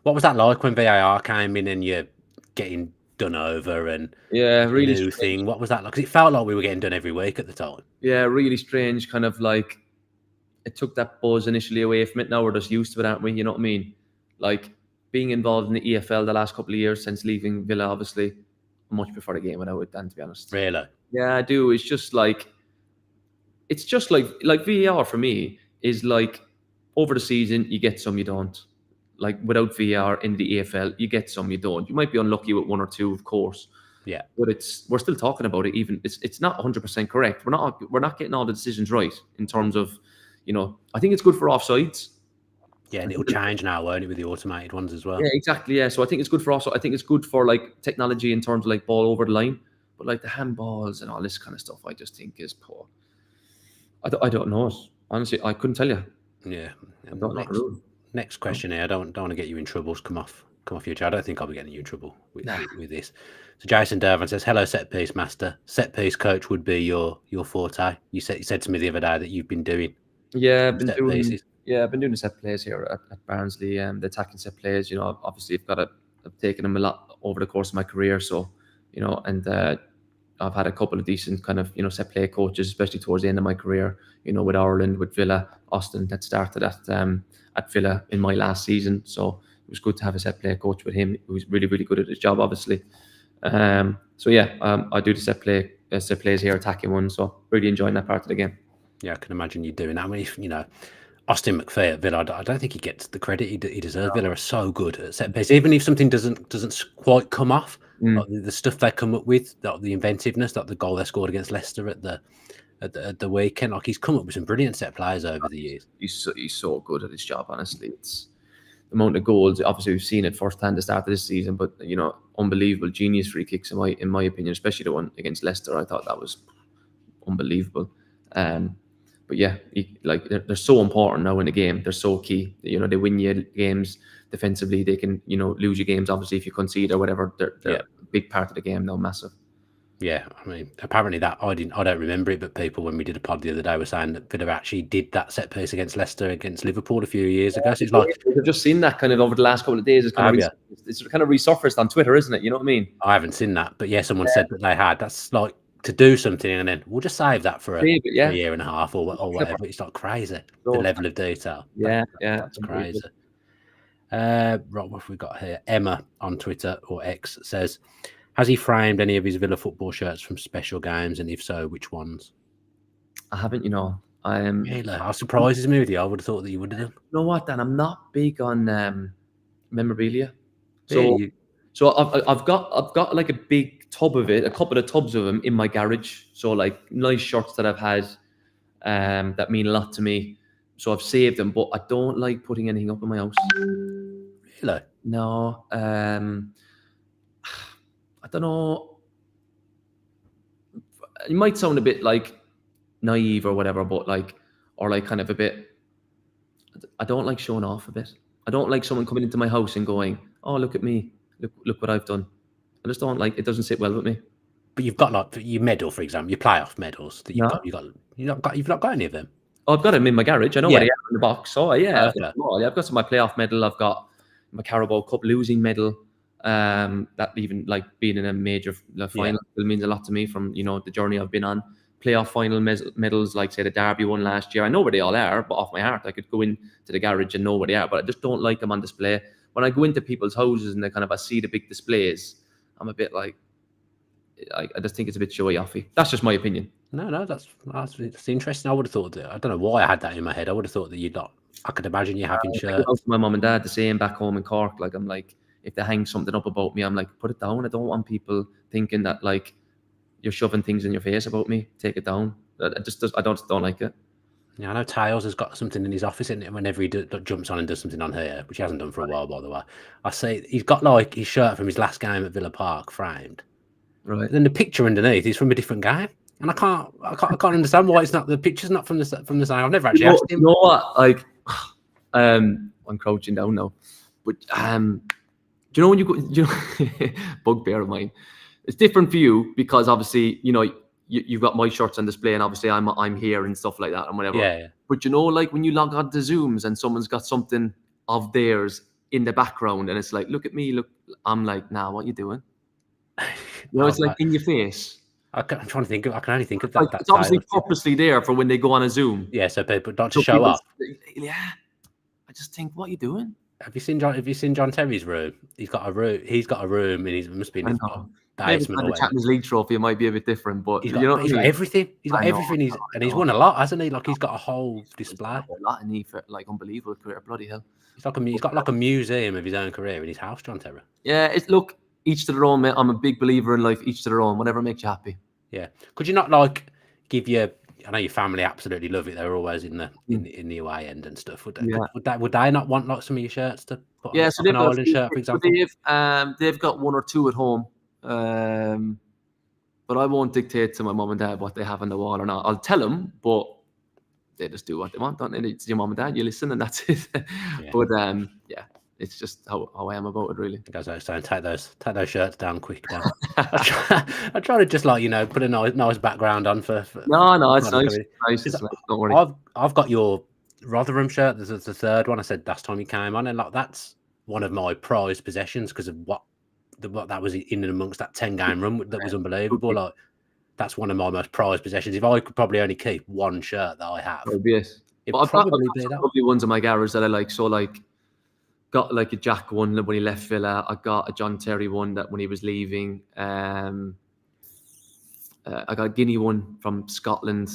What was that like when VAR came in and you're getting done over and really new thing? What was that like? Because it felt like we were getting done every week at the time. Yeah, really strange. Kind of like it took that buzz initially away from it. Now we're just used to it, aren't we? You know what I mean? Like being involved in the EFL the last couple of years since leaving Villa, obviously, I much prefer the game without it, Dan, to be honest. Really? Yeah, I do. It's just like VAR for me is like over the season you get some, you don't. Like without VAR in the EFL, you get some, you don't. You might be unlucky with 1 or 2, of course. Yeah, but we're still talking about it. Even it's not 100% correct. We're not getting all the decisions right in terms of, I think it's good for offsides. Yeah, and it'll change now, won't it, with the automated ones as well? Yeah, exactly. Yeah, so I think it's good for offside. I think it's good for like technology in terms of like ball over the line, but like the handballs and all this kind of stuff, I just think is poor. I don't know. Honestly, I couldn't tell you. Yeah. Next question here. I don't want to get you in trouble. Come off your chair. I don't think I'll be getting you in trouble with this. So Jason Dervin says, "Hello, set piece master. Set piece coach would be your forte. You said to me the other day that you've been doing. Yeah, I've been doing the set plays here at Barnsley. The attacking set plays. Obviously I've taken them a lot over the course of my career. So, and I've had a couple of decent kind of set play coaches, especially towards the end of my career. With Ireland, with Villa, Austin, that started at Villa in my last season. So it was good to have a set play coach with him, who was really, really good at his job, obviously. I do the set plays here, attacking one. So really enjoying that part of the game. Yeah, I can imagine you doing that. I mean, Austin McPhee at Villa, I don't think he gets the credit he deserves. Villa are so good at set plays, even if something doesn't quite come off. Like the stuff they come up with, the inventiveness, like the goal they scored against Leicester at the weekend, like he's come up with some brilliant set plays over the years. He's so good at his job. Honestly, it's the amount of goals. Obviously, we've seen it firsthand at the start of this season, but unbelievable genius free kicks in my opinion, especially the one against Leicester. I thought that was unbelievable. But yeah, they're so important now in the game. They're so key. They win you games defensively. They can lose you games obviously if you concede or whatever. They're a big part of the game now, massive. Yeah, I mean, apparently that I don't remember it, but people when we did a pod the other day were saying that Villa actually did that set piece against Leicester against Liverpool a few years ago. So it's like we've just seen that kind of over the last couple of days. It's kind of resurfaced on Twitter, isn't it? You know what I mean? I haven't seen that, but yeah, someone said that they had. That's like to do something and then we'll just save that for a year and a half or whatever. It's like crazy, the level of detail. That's crazy. Right, what have we got here? Emma on Twitter or X says, has he framed any of his Villa football shirts from special games, and if so, which ones? I haven't, I am. How surprises me with you. I would have thought that you would have done. You know what, Dan? I'm not big on memorabilia. So, Yeah, so I've got like a big tub of it, a couple of tubs of them in my garage. So like nice shirts that I've had, that mean a lot to me. So I've saved them, but I don't like putting anything up in my house. really. No, I don't know. It might sound a bit like naive or whatever, but like, or like kind of a bit. I don't like showing off a bit. I don't like someone coming into my house and going, "Oh, look at me! Look what I've done." I just don't like. It doesn't sit well with me. But you've got like your medal, for example, your playoff medals that No. you've not got any of them. Oh, I've got them in my garage. I know where Yeah. they are in the box. Oh, yeah. I've got Okay. them all. Yeah, I've got some of my playoff medal. I've got my Carabao Cup losing medal. That even like being in a major final still means a lot to me from, the journey I've been on. Playoff final medals, like say the Derby one last year. I know where they all are, but off my heart, I could go into the garage and know where they are, but I just don't like them on display. When I go into people's houses and I see the big displays, I'm a bit like, I just think it's a bit showy-offy. That's just my opinion. No, that's interesting. I would have thought that. I don't know why I had that in my head. I would have thought that you'd not. I could imagine you having shirts. My mum and dad the same back home in Cork. Like I'm like, if they hang something up about me, I'm like, put it down. I don't want people thinking that like you're shoving things in your face about me. Take it down. I don't like it. Yeah, I know Tails has got something in his office, isn't it? Whenever he jumps on and does something on here, which he hasn't done for a while, by the way. I say he's got like his shirt from his last game at Villa Park framed. Right. And then the picture underneath is from a different game, and I can't understand why it's not. The picture's not from the same. I've never actually asked him. You know what? Like, I'm crouching down now, but do you know when you go? Bugbear of mine. It's different for you because obviously you've got my shirts on display, and obviously I'm here and stuff like that and whatever. Yeah. But like when you log on to Zooms and someone's got something of theirs in the background, and it's like, look at me, look. I'm like, nah, what you doing? It's like in your face. I'm trying to think of. I can only think of that. Like, it's obviously purposely there for when they go on a Zoom. Yeah, so people not to show up. Yeah, I just think, what are you doing? Have you seen John Terry's room? He's got a room. He's got a room, and he must be in his basement. Maybe the Champions League trophy might be a bit different, but he's got everything. He's got everything. He's won a lot, hasn't he? Like he's got a whole display. A lot, and like unbelievable career. Bloody hell! He's got like a museum of his own career in his house, John Terry. Yeah, look, each to their own, mate. I'm a big believer in life. Each to their own. Whatever makes you happy. Yeah. Could you not like give your? I know your family absolutely love it. They're always in the away end and stuff. Would they not want like some of your shirts to put on so an Ireland shirt, for example? They've got one or two at home. But I won't dictate to my mum and dad what they have on the wall or not. I'll tell them, but they just do what they want, don't they? It's your mum and dad, you listen, and that's it. Yeah. But it's just how I am about it, really. Guys, I was saying, take those shirts down quick now. I try to just like put a nice background on for no, it's nice. Don't worry. I've got your Rotherham shirt. There's the third one I said last time you came on, and like that's one of my prized possessions because of what that was in and amongst that 10-game run that was unbelievable. Like that's one of my most prized possessions. If I could probably only keep one shirt that I have, yes, it'd probably be that. Probably ones in my garage that I like. So like, got like a Jack one when he left Villa. I got a John Terry one that when he was leaving. I got a Guinea one from Scotland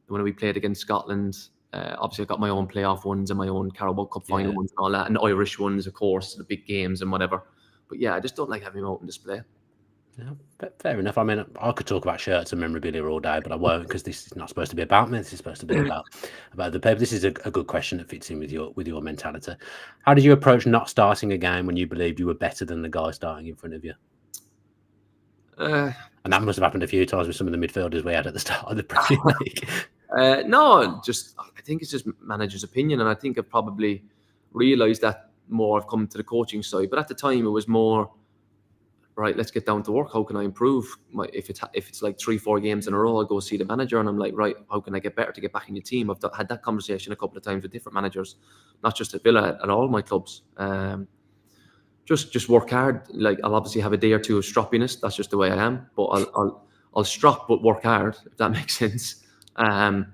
when we played against Scotland. Obviously, I got my own playoff ones and my own Carabao Cup final ones and all that, and the Irish ones, of course, the big games and whatever. But yeah, I just don't like having them out on display. Yeah, fair enough. I mean, I could talk about shirts and memorabilia all day, but I won't because this is not supposed to be about me. This is supposed to be about the paper. This is a good question that fits in with your mentality. How did you approach not starting a game when you believed you were better than the guy starting in front of you? And that must have happened a few times with some of the midfielders we had at the start of the Premier League. No, I think it's just manager's opinion, and I think I've probably realised that more. I've come to the coaching side, but at the time it was more right. Let's get down to work. How can I improve? If it's like 3-4 games in a row, I'll go see the manager, and I'm like, right, how can I get better to get back in your team? I've had that conversation a couple of times with different managers, not just at Villa, at all my clubs. Just work hard. Like I'll obviously have a day or two of stroppiness. That's just the way I am. But I'll strop but work hard, if that makes sense. And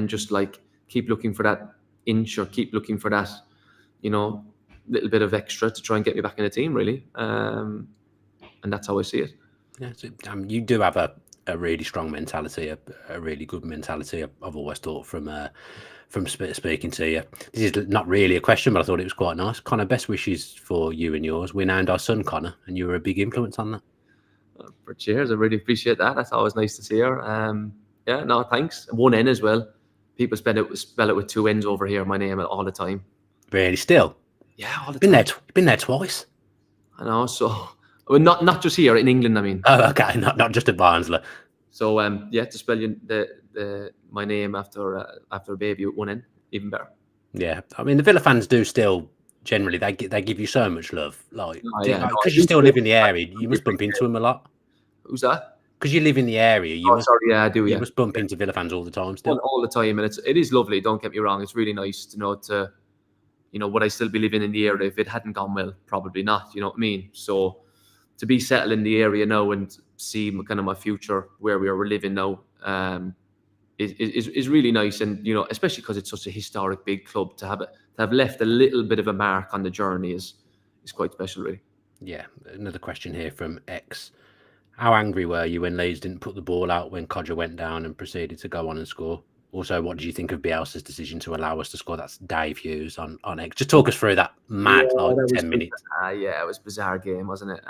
just like keep looking for that inch or keep looking for that, little bit of extra to try and get me back in the team, really. And that's how I see it. Yeah, so, you do have a really strong mentality, a really good mentality. I've always thought from from speaking to you. This is not really a question, but I thought it was quite nice. Connor, best wishes for you and yours. We named our son Connor, and you were a big influence on that. For cheers, I really appreciate that. That's always nice to see her. Yeah, no, thanks. One N as well. People spell it with two N's over here. My name all the time. Really, still? Yeah, all the Been time. been there twice. I know. So, well, not just here in England. I mean. Oh, okay, not just at Barnsley. So, yeah, to spell my name after a baby with one N, even better. Yeah, I mean the Villa fans do still generally they give you so much love, like because you no, still live in the area, you must bump into them a lot. Who's that? Because you live in the area, you must. Sorry, yeah, I do. You must bump into Villa fans all the time still. All the time, and it is lovely. Don't get me wrong; it's really nice to know would I still be living in the area if it hadn't gone well? Probably not. You know what I mean? So to be settled in the area now and see kind of my future where we're living now is really nice, and especially because it's such a historic big club, to have left a little bit of a mark on the journey is quite special, really. Yeah, another question here from X. How angry were you when Leeds didn't put the ball out when Codger went down and proceeded to go on and score? Also, what did you think of Bielsa's decision to allow us to score? That's Dave Hughes on X. Just talk us through that mad 10 minutes. Yeah, it was a bizarre game, wasn't it?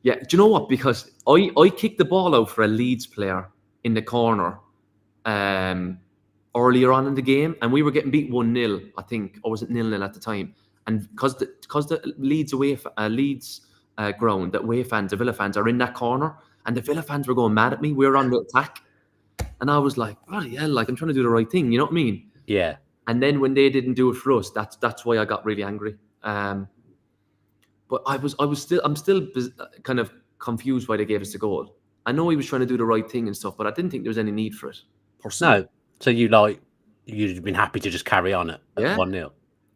Yeah, do you know what? Because I kicked the ball out for a Leeds player in the corner earlier on in the game, and we were getting beat 1-0, I think, or was it 0-0 at the time? And because the Leeds ground, that away fans, the Villa fans are in that corner, and the Villa fans were going mad at me. We were on the attack, and I was like, bloody hell, like I'm trying to do the right thing, you know what I mean? Yeah. And then when they didn't do it for us, that's why I got really angry. But I'm still kind of confused why they gave us the goal. I know he was trying to do the right thing and stuff, but I didn't think there was any need for it. Personally. No. So you'd been happy to just carry on at 1-0.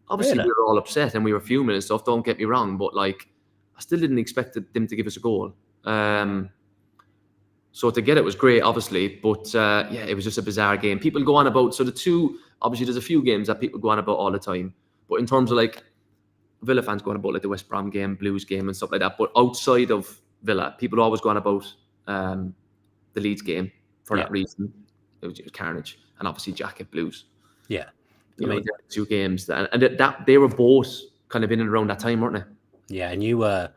Obviously, we were all upset and we were fuming and stuff. Don't get me wrong, but like, I still didn't expect them to give us a goal. So to get it was great, obviously, but yeah, it was just a bizarre game. People go on about obviously there's a few games that people go on about all the time, but in terms of like Villa fans going about like the West Brom game, Blues game, and stuff like that. But outside of Villa, people always go on about the Leeds game for that reason. It was carnage, and obviously Jacket Blues. Yeah, I mean, two games, and that they were both kind of in and around that time, weren't they? Yeah, and you were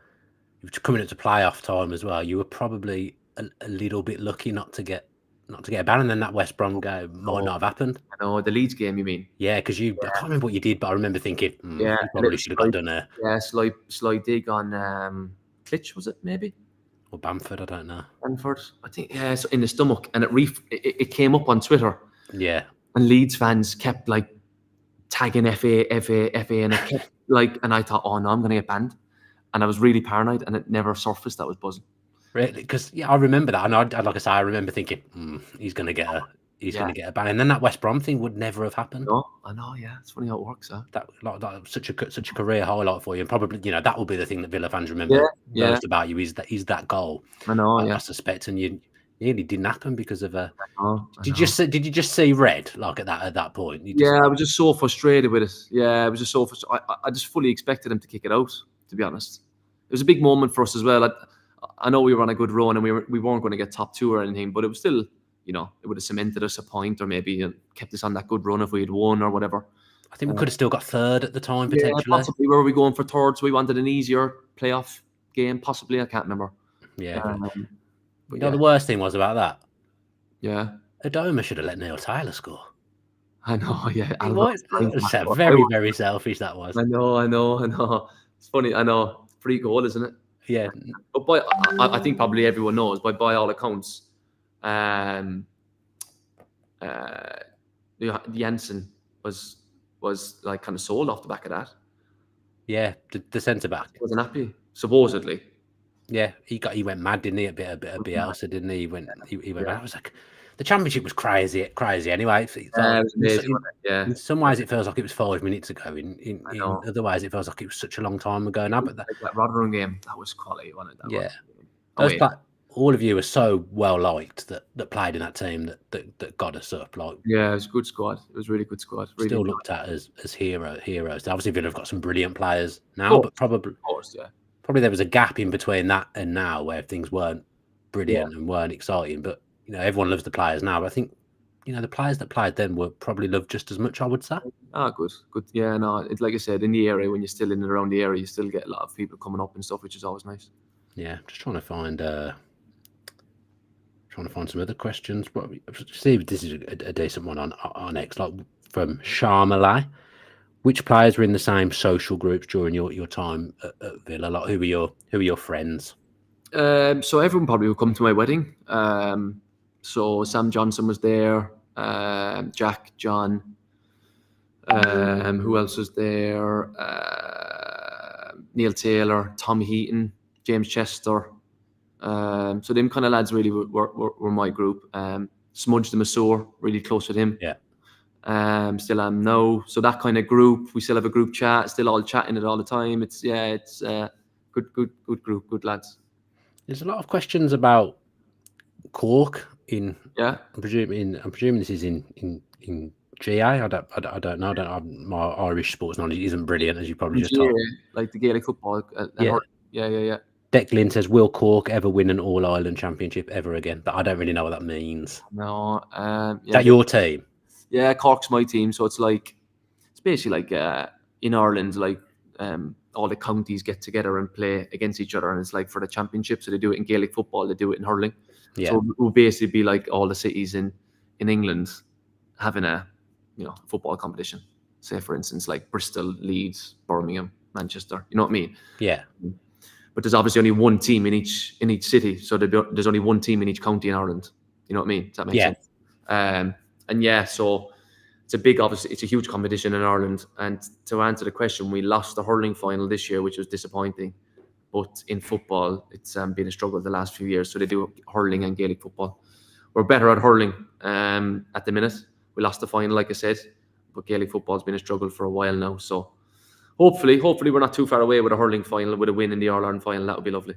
coming up to playoff time as well. You were probably a little bit lucky not to get a ban, and then that West Brom game might not have happened. I know, the Leeds game, you mean? Yeah, because I can't remember what you did, but I remember thinking, you probably should have got done there. Yeah, slight dig on Klitsch, was it maybe? Or Bamford, I don't know. Bamford, I think, yeah, so in the stomach, and it came up on Twitter. Yeah. And Leeds fans kept like tagging FA, and it kept and I thought, oh no, I'm going to get banned. And I was really paranoid, and it never surfaced. That was buzzing. Really? Because I remember that, and like I say, I remember thinking, he's going to get a ban, and then that West Brom thing would never have happened. No, I know, yeah, it's funny how it works. Huh? That such a career highlight for you, and probably that will be the thing that Villa fans remember most about you is that goal. I know, I suspect, and you nearly didn't happen because of a. Did you just see red like at that point? I was just so frustrated with it. Yeah, I was just so frustrated. I just fully expected him to kick it out. To be honest, it was a big moment for us as well. I know we were on a good run and we weren't going to get top 2 or anything, but it was still, it would have cemented us a point, or maybe kept us on that good run if we had won or whatever. I think we could have still got 3rd at the time, potentially. Yeah, possibly. Were we going for 3rd? So we wanted an easier playoff game, possibly. I can't remember. Yeah. The worst thing was about that. Yeah. Adoma should have let Neil Taylor score. I know, yeah. Very, very selfish, that was. I know. It's funny, I know. Free goal, isn't it? Yeah. But I think probably everyone knows, by all accounts, Jensen was like kind of sold off the back of that. Yeah, the centre back wasn't happy, supposedly. Yeah, he went mad, didn't he? A bit of Bielsa, didn't he? He went mad. I was like, the championship was crazy anyway. It was amazing, in some ways, it feels like it was 5 minutes ago. In other ways, it feels like it was such a long time ago now. But that Rotherham game, that was quality, wasn't it? All of you are so well liked that played in that team that got us up. Like, yeah, it was a good squad. It was a really good squad. Really still looked at as heroes. Obviously, Villa have got some brilliant players now, but probably there was a gap in between that and now where things weren't brilliant and weren't exciting. But everyone loves the players now. But I think the players that played then were probably loved just as much, I would say. Good. Yeah, no, it's like I said, in the area, when you're still in and around the area, you still get a lot of people coming up and stuff, which is always nice. Yeah, just trying to find some other questions. But see if this is a decent one on X, like from Sharmalay. Which players were in the same social groups during your time at Villa? Like, who were your friends? So everyone probably would come to my wedding. So Sam Johnson was there, Jack, John. Who else was there? Neil Taylor, Tom Heaton, James Chester. So them kind of lads really were my group. Smudge the Masoor, really close with him. Yeah. Still am now. So that kind of group, we still have a group chat, still all chatting it all the time. It's good group, good lads. There's a lot of questions about Cork in. Yeah. I'm presuming this is in GA. I don't know. My Irish sports knowledge isn't brilliant, as you probably just told. Like the Gaelic football. Yeah. Declan says, will Cork ever win an All-Ireland championship ever again? But I don't really know what that means. No. Is that your team? Yeah, Cork's my team. So it's basically like in Ireland, like all the counties get together and play against each other, and it's like for the championship. So they do it in Gaelic football, they do it in hurling. Yeah. So it will basically be like all the cities in England having a football competition. Say for instance, like Bristol, Leeds, Birmingham, Manchester. You know what I mean? Yeah. But there's obviously only one team in each city, so there's only one team in each county in Ireland. You know what I mean? Does that make sense? And yeah, so it's a huge competition in Ireland. And to answer the question, we lost the hurling final this year, which was disappointing. But in football, it's been a struggle the last few years. So they do hurling and Gaelic football. We're better at hurling at the minute. We lost the final, like I said, but Gaelic football's been a struggle for a while now. So hopefully we're not too far away with a hurling final, with a win in the All-Ireland final. That would be lovely.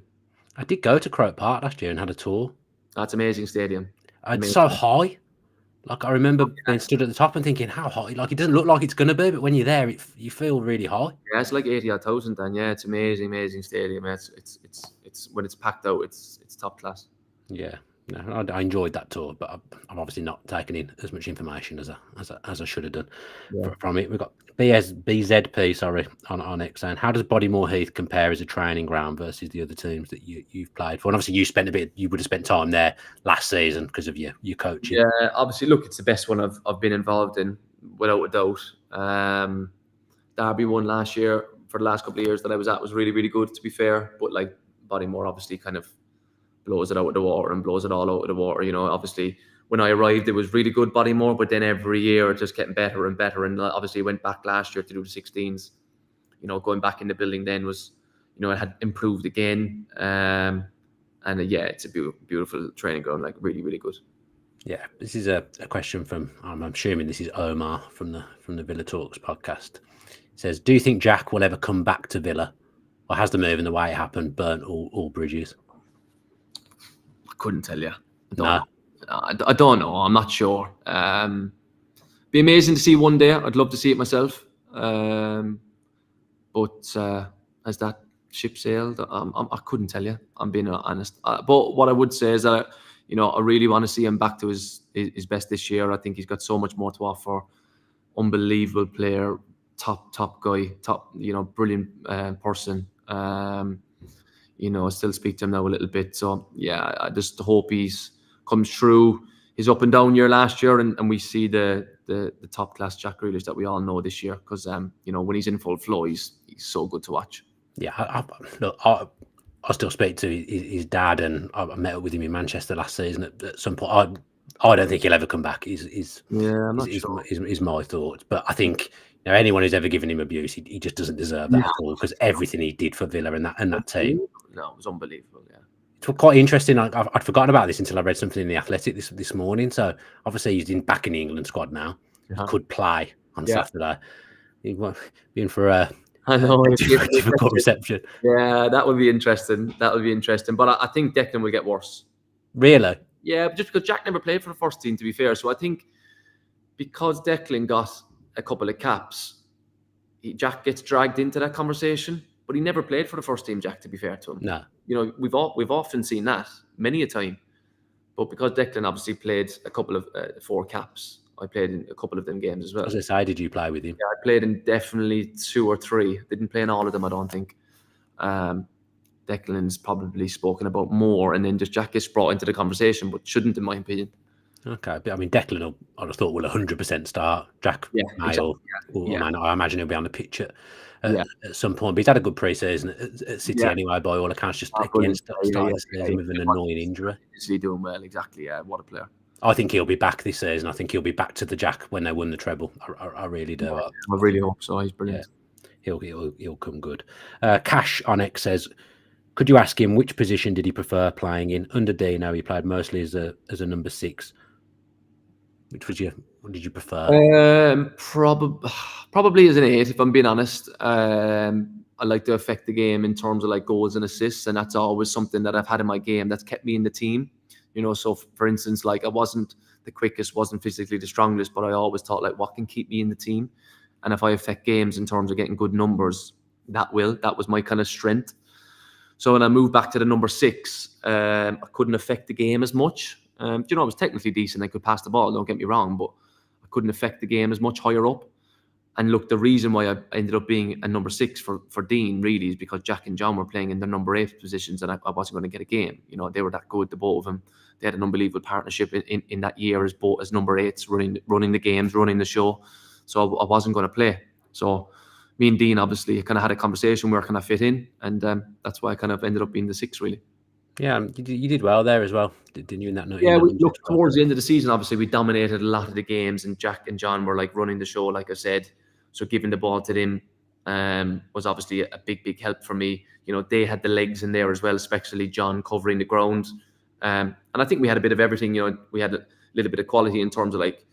I did go to Croke Park last year and had a tour. That's an amazing stadium. It's so high. Like, I remember being stood at the top and thinking, how high? Like, it doesn't look like it's going to be, but when you're there, you feel really high. Yeah, it's like 80,000. And yeah, it's amazing stadium. It's when it's packed out, it's top class. Yeah, no, I enjoyed that tour, but I'm obviously not taking in as much information as I should have done from it. We've got BZP, sorry, on X saying, how does Bodymore Heath compare as a training ground versus the other teams that you've played for? And obviously you would have spent time there last season because of your coaching. Yeah, obviously, look, it's the best one I've been involved in, without a doubt. Derby won last year. For the last couple of years that I was at was really, really good, to be fair. But like Bodymore obviously kind of blows it out of the water and blows it all out of the water. You know, obviously when I arrived, it was really good Bodymore, but then every year it just getting better and better. And obviously went back last year to do the 16s. You know, going back in the building then was, it had improved again. And yeah, it's a beautiful training ground, like really, really good. Yeah, this is a question from, I'm assuming this is Omar from the Villa Talks podcast. It says, do you think Jack will ever come back to Villa, or has the move and the way it happened burnt all bridges? I couldn't tell you. I don't know. I'm not sure. Be amazing to see one day. I'd love to see it myself. But has that ship sailed? I couldn't tell you. I'm being honest. But what I would say is that I really want to see him back to his best this year. I think he's got so much more to offer. Unbelievable player, top guy, brilliant person. I still speak to him now a little bit. So yeah, I just hope he's comes through his up and down year last year, and we see the top class Jack Grealish that we all know this year. Because when he's in full flow, he's so good to watch. Yeah, I still speak to his dad, and I met up with him in Manchester last season at some point. I don't think he'll ever come back. Is my thoughts. But I think anyone who's ever given him abuse, he just doesn't deserve that at all, because everything he did for Villa and that team. No, it was unbelievable. Yeah, it's quite interesting. I'd forgotten about this until I read something in the Athletic this morning. So obviously he's back in the England squad now. He could play on Saturday. He'd be in for a difficult reception. Yeah, that would be interesting. But I think Declan will get worse. Really? Yeah, just because Jack never played for the first team, to be fair. So I think because Declan got a couple of caps, Jack gets dragged into that conversation. But he never played for the first team, Jack, to be fair to him. No. We've often seen that many a time. But because Declan obviously played a couple of 4 caps, I played in a couple of them games as well. As I say, did you play with him? Yeah, I played in definitely 2 or 3. Didn't play in all of them, I don't think. Declan's probably spoken about more, and then just Jack gets brought into the conversation, but shouldn't, in my opinion. Okay, but I mean, Declan, I'd have thought will 100% start. Jack may, exactly. or I imagine he'll be on the pitch at some point. But he's had a good pre-season at City anyway, by all accounts. Just again, started the season with an annoying injury. Is he doing well? Exactly. Yeah, what a player. I think he'll be back this season. I think he'll be back to the Jack when they won the treble. I really do. I really hope so. He's brilliant. Yeah, he'll come good. Cash on X says, could you ask him which position did he prefer playing in? Under Dino, he played mostly as a number 6. What did you prefer? Probably as an 8, if I'm being honest. I like to affect the game in terms of like goals and assists, and that's always something that I've had in my game that's kept me in the team. So for instance, like I wasn't the quickest, wasn't physically the strongest, but I always thought like, what can keep me in the team? And if I affect games in terms of getting good numbers, that was my kind of strength. So when I moved back to the number 6, I couldn't affect the game as much. I was technically decent. I could pass the ball, don't get me wrong, but I couldn't affect the game as much higher up. And look, the reason why I ended up being a number 6 for Dean really is because Jack and John were playing in their number 8 positions, and I wasn't going to get a game. They were that good, the both of them. They had an unbelievable partnership in that year as number 8s, running the games, running the show. So I wasn't going to play. So me and Dean obviously kind of had a conversation where can I fit in, and that's why I kind of ended up being the 6 really. Yeah, you did well there as well, didn't you? In that note. Yeah, we looked towards the end of the season. Obviously, we dominated a lot of the games, and Jack and John were like running the show, like I said. So giving the ball to them was obviously a big help for me. They had the legs in there as well, especially John covering the ground. And I think we had a bit of everything. We had a little bit of quality in terms of like,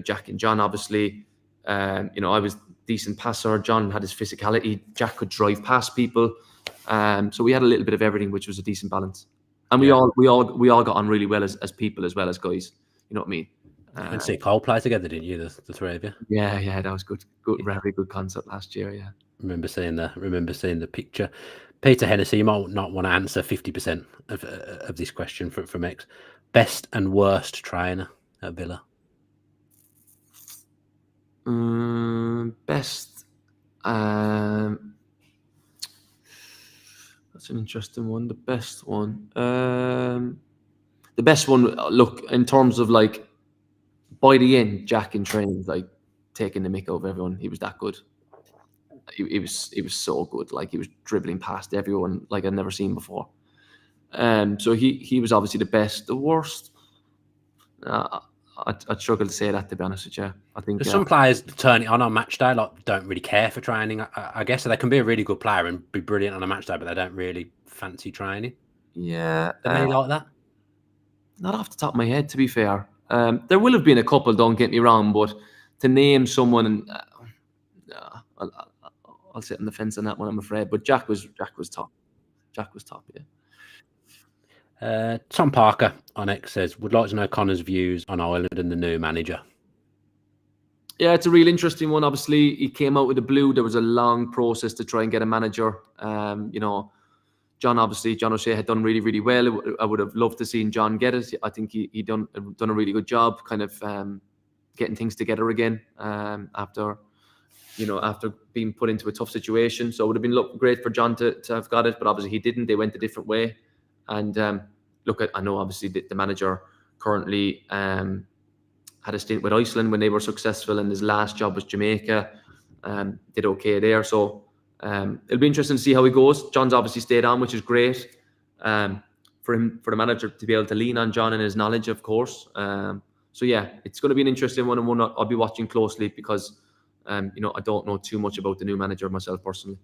Jack and John, obviously. I was decent passer. John had his physicality. Jack could drive past people. So we had a little bit of everything, which was a decent balance. And we all got on really well as people as well as guys. You know what I mean? And see Cole play together, didn't you? The 3 of you. Yeah, that was good. Very good concept last year. Yeah. Remember seeing the picture. Peter Hennessy, you might not want to answer 50% of this question from X. Best and worst trainer at Villa. Best. That's an interesting one. The best one. Look, in terms of like, by the end, Jack in training, like taking the mick over everyone. He was that good. He was so good. Like he was dribbling past everyone like I'd never seen before. So he was obviously the best. The worst, I'd struggle to say that, to be honest with you. I think some players turn it on match day, like don't really care for training. I guess so they can be a really good player and be brilliant on a match day, but they don't really fancy training. Yeah, are they like that? Not off the top of my head, to be fair. There will have been a couple, don't get me wrong, but to name someone, I'll sit on the fence on that one, I'm afraid. But Jack was top. Jack was top, yeah. Tom Parker on X says, would like to know Conor's views on Ireland and the new manager. Yeah, it's a real interesting one. Obviously, he came out with the blue. There was a long process to try and get a manager. John O'Shea had done really, really well. I would have loved to seen John get it. I think he done a really good job kind of getting things together again after being put into a tough situation. So it would have been great for John to have got it, but obviously he didn't. They went a different way. And I know obviously the manager currently had a stint with Iceland when they were successful, and his last job was Jamaica. Did okay there. So it'll be interesting to see how he goes. John's obviously stayed on, which is great for the manager to be able to lean on John and his knowledge, of course. So yeah, it's going to be an interesting one, and one I'll be watching closely because I don't know too much about the new manager myself personally.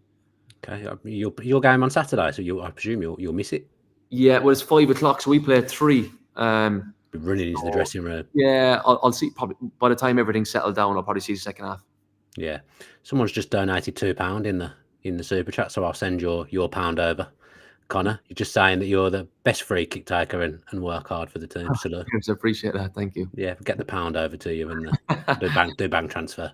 Okay, your game on Saturday, so I presume you'll miss it. Yeah, well, it's 5:00, so we play at 3. Running into the dressing room. Yeah, I'll see. Probably by the time everything's settled down, I'll probably see the second half. Yeah, someone's just donated £2 in the super chat, so I'll send your £1 over. Connor, you're just saying that you're the best free kick taker and work hard for the team. So look, I appreciate that. Thank you. Yeah, get the £1 over to you and do bank transfer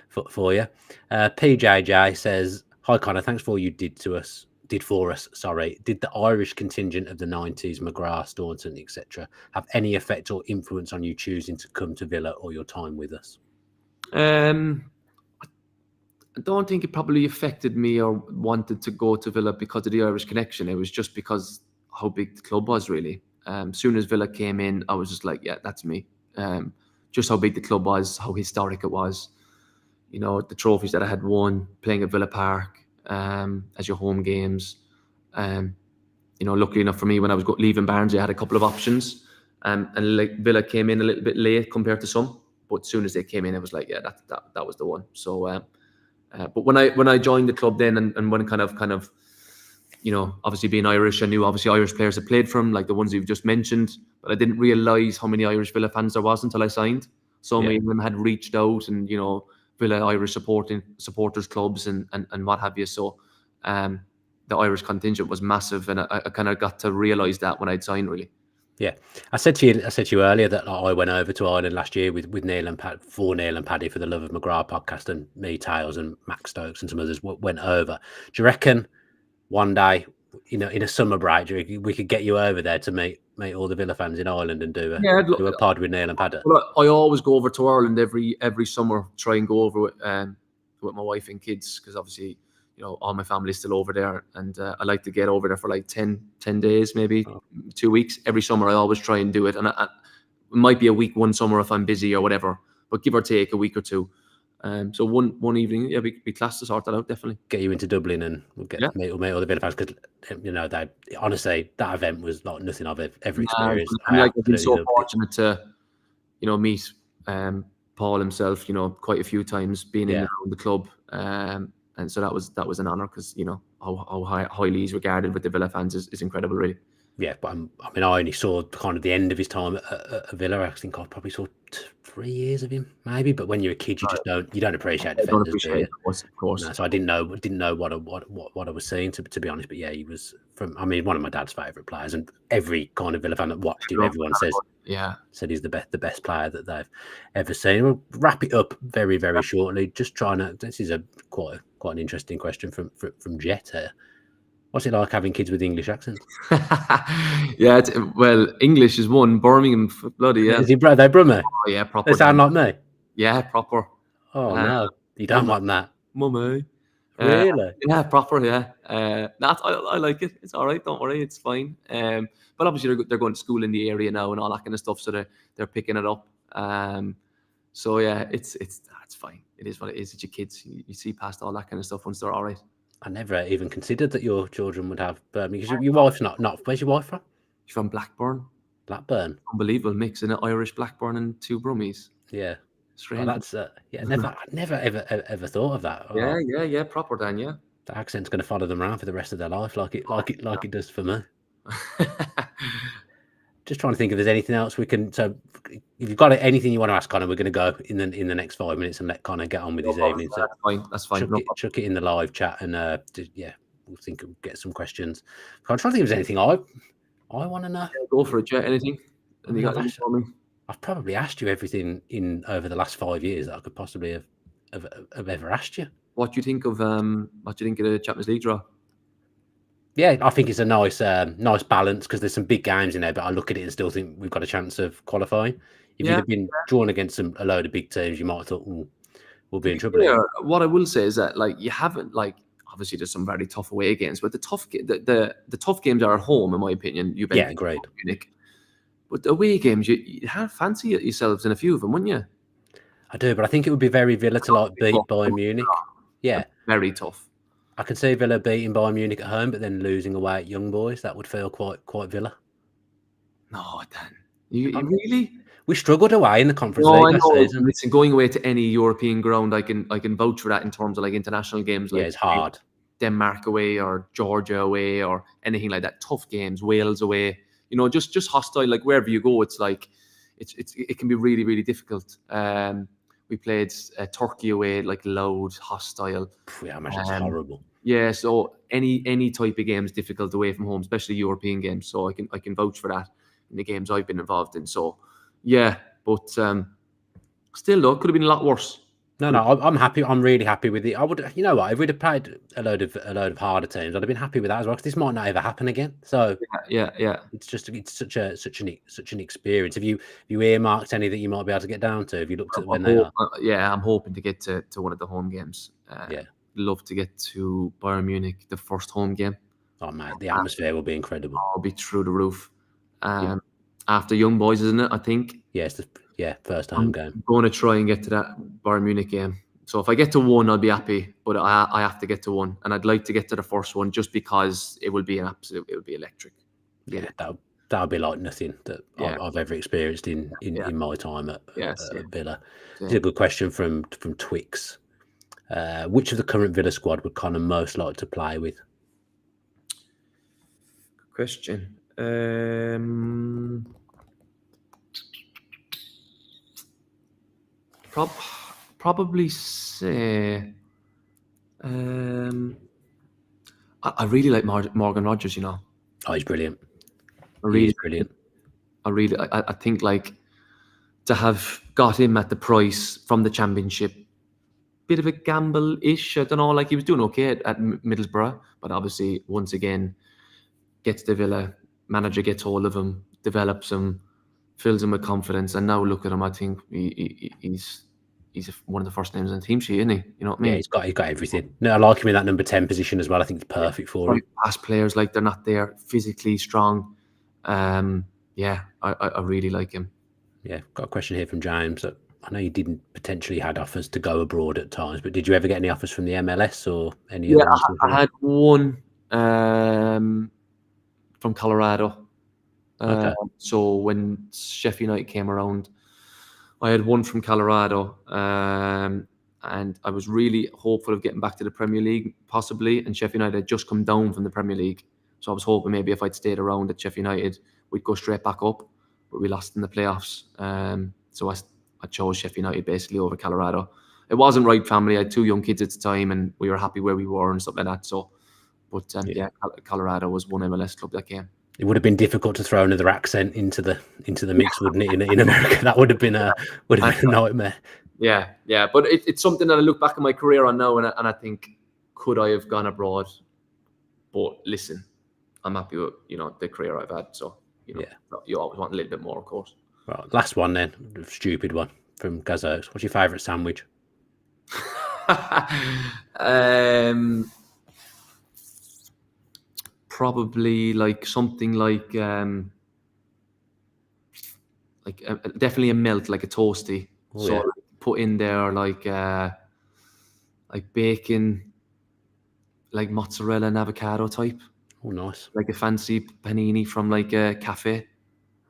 for you. PJJ says, hi Connor, thanks for all you did to us did for us. Sorry, did the Irish contingent of the 90s, McGrath, Staunton, etc., have any effect or influence on you choosing to come to Villa or your time with us? I don't think it probably affected me or wanted to go to Villa because of the Irish connection. It was just because how big the club was, really. Soon as Villa came in, I was just like, yeah, that's me. Just how big the club was, how historic it was. You know, the trophies that I had won, playing at Villa Park as your home games. You know, luckily enough for me, when I was leaving Barnsley, I had a couple of options. And like Villa came in a little bit late compared to some. But as soon as they came in, it was like, yeah, that was the one. So, but when I joined the club then, and when kind of, you know, obviously being Irish, I knew obviously Irish players that played for him, like the ones you've just mentioned, but I didn't realise how many Irish Villa fans there was until I signed. So many of them had reached out, and you know, Villa Irish supporters clubs and what have you. So the Irish contingent was massive, and I kind of got to realise that when I'd signed, really. Yeah, I said to you earlier that I went over to Ireland last year with Neil and Neil and Paddy for the Love of McGrath podcast, and me, Tails, and Max Stokes and some others went over. Do you reckon one day, you know, in a summer break, we could get you over there to meet all the Villa fans in Ireland and do a pod with Neil and Paddy? Well, I always go over to Ireland every summer, try and go over with my wife and kids, because obviously, you know, all my family's still over there, and I like to get over there for like 10 days, maybe 2 weeks. Every summer I always try and do it, and it might be a week one summer if I'm busy or whatever, but give or take a week or two. So one evening, yeah, be class to sort that out, definitely. Get you into Dublin and we'll meet all the Villa fans, because you know, honestly, that event was like nothing I've ever experienced. I've been so fortunate to, you know, meet Paul himself, you know, quite a few times, being in the club. And so that was an honour, because you know how highly he's regarded with the Villa fans is incredible, really. Yeah, but I mean, I only saw kind of the end of his time at Villa. I think I probably saw 3 years of him, maybe. But when you're a kid, you just don't appreciate defenders. Of course. No, so I didn't know what I was seeing, to be honest. But yeah, he was one of my dad's favourite players, and every kind of Villa fan that watched him, everyone said he's the best player that they've ever seen. We'll wrap it up very, very shortly. Just trying to. This is quite an interesting question from Jet here. What's it like having kids with English accents? Yeah, well, English is one. Birmingham, bloody yeah. Is he they Brummie? Oh yeah, proper. They sound like me. Yeah, proper. Oh no, you don't want that, Mummy. Really? Yeah, proper. Yeah. I like it. It's all right. Don't worry, it's fine. But obviously they're going to school in the area now and all that kind of stuff, so they're picking it up. So yeah, it's fine. It is what it is. It's your kids. You see past all that kind of stuff once they're all right. I never even considered that your children would have Birmingham, because your wife's not. Where's your wife from? She's from Blackburn. Blackburn. Unbelievable mix in an Irish Blackburn and two Brummies. Yeah. Strange. Well, that's never ever thought of that. Yeah, proper Dan. Yeah. The accent's going to follow them around for the rest of their life, like it does for me. Just trying to think if there's anything else we can. So, if you've got anything you want to ask Conor, we're going to go in the next 5 minutes and let Conor get on with his evening. So that's fine. Chuck it in the live chat, and we'll think we'll get some questions. I'm trying to think if there's anything I want to know. Yeah, go for it, Jet. Anything? You got anything for me? I've probably asked you everything over the last 5 years that I could possibly have ever asked you. What do you think of the Champions League draw? Yeah, I think it's a nice balance, because there's some big games in there, but I look at it and still think we've got a chance of qualifying. If you'd have been drawn against a load of big teams, you might have thought, we'll be in trouble. Yeah, what I will say is that you haven't obviously there's some very tough away games, but the tough games are at home, in my opinion. Great. Munich. But the away games, you have fancy yourselves in a few of them, wouldn't you? I do, but I think it would be very Villa to beat Bayern Munich. Yeah, very tough. I can see Villa beating Bayern Munich at home, but then losing away at Young Boys. That would feel quite Villa. No, Dan. You really? We struggled away in the Conference League last season. Listen, going away to any European ground, I can vouch for that in terms of international games. It's hard. Denmark away or Georgia away or anything like that. Tough games. Wales away. Just hostile. Wherever you go, it's it can be really, really difficult. We played Turkey away, loud, hostile. Yeah, that's horrible. Yeah, so any type of game is difficult away from home, especially European games. So I can vouch for that in the games I've been involved in. So yeah, but still though, it could have been a lot worse. No, I'm happy. I'm really happy with it. I would, you know what? If we'd have played a load of harder teams, I'd have been happy with that as well. Because this might not ever happen again. So Yeah. it's such an experience. Have you earmarked any that you might be able to get down to? Have you looked at when they are? I'm hoping to get to one of the home games. Yeah. Love to get to Bayern Munich, the first home game. Oh mate, the atmosphere will be incredible. I'll be through the roof. After Young Boys, isn't it? I think. Yeah, it's first home game. I'm going to try and get to that Bayern Munich game. So if I get to one, I'll be happy. But I have to get to one, and I'd like to get to the first one just because it will be electric. Yeah, that'll be like nothing that I've ever experienced in my time at Villa. It's a good question from Twix. Which of the current Villa squad would Conor most like to play with? Good question. Probably say. I really like Morgan Rogers. You know. Oh, he's brilliant. He's brilliant. I think like to have got him at the price from the Championship, bit of a gamble-ish. I don't know. Like he was doing okay at Middlesbrough, but obviously once again gets to Villa, manager gets hold of him, develops him, fills him with confidence, and now look at him. I think he's one of the first names on the team sheet, isn't he? You know what I mean? Yeah, he's got everything. No, I like him in that number 10 position as well. I think it's perfect for him. Fast players, like they're not there, physically strong. I really like him. Yeah, got a question here from James. I know you didn't potentially had offers to go abroad at times, but did you ever get any offers from the MLS or any other ones? I had one from Colorado. Okay. So when Sheffield United came around, I had one from Colorado, and I was really hopeful of getting back to the Premier League, possibly. And Sheffield United had just come down from the Premier League, so I was hoping maybe if I'd stayed around at Sheffield United, we'd go straight back up. But we lost in the playoffs, so I chose Sheffield United basically over Colorado. It wasn't right, family. I had 2 young kids at the time, and we were happy where we were and stuff like that. So, but Colorado was one MLS club that came. It would have been difficult to throw another accent into the mix, wouldn't it? In America, that would have been a nightmare. Yeah. But it's something that I look back at my career on now, and I think, could I have gone abroad? But listen, I'm happy with the career I've had. So you always want a little bit more, of course. Right, last one then, stupid one from Gazos. What's your favourite sandwich? Probably like something like definitely a melt, like a toasty. Put in there like bacon, like mozzarella and avocado type. Oh, nice. Like a fancy panini from like a cafe.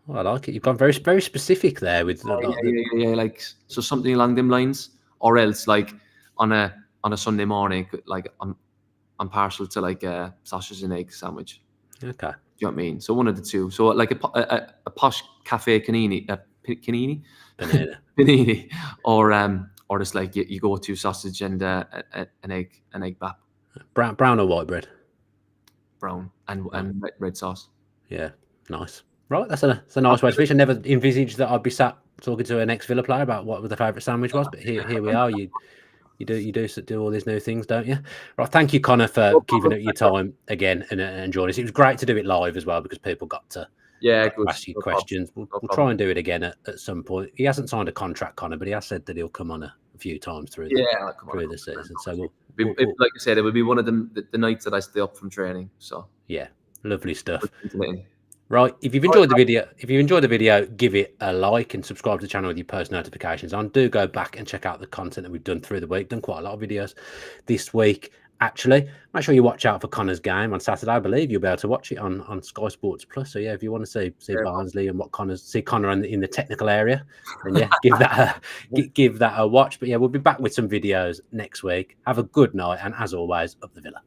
Oh, I like it. You've gone very, very specific there with like so something along them lines, or else like on a Sunday morning, like I'm partial to like a sausage and egg sandwich. Okay. Do you know what I mean? So one of the two. So like a posh cafe panini, or just like you go to sausage and an egg bap. Brown or white bread? Brown and red sauce. Yeah, nice. Right, that's a nice way to finish. I never envisaged that I'd be sat talking to an ex-Villa player about what the favourite sandwich was, but here we are. You do all these new things, don't you? Right, thank you, Conor, for giving up your time again and joining us. It was great to do it live as well because people got to ask you questions. We'll try and do it again at some point. He hasn't signed a contract, Conor, but he has said that he'll come on a few times through the season. So like I said, it would be one of the nights that I stay up from training. So yeah, lovely stuff. Right, if you've enjoyed the video, give it a like and subscribe to the channel with your post notifications on. Do go back and check out the content that we've done through the week. Done quite a lot of videos this week, actually. Make sure you watch out for Conor's game on Saturday. I believe you'll be able to watch it on Sky Sports Plus. So yeah, if you want to see Barnsley and see Conor in the technical area, then yeah, give that a watch. But yeah, we'll be back with some videos next week. Have a good night, and as always, up the Villa.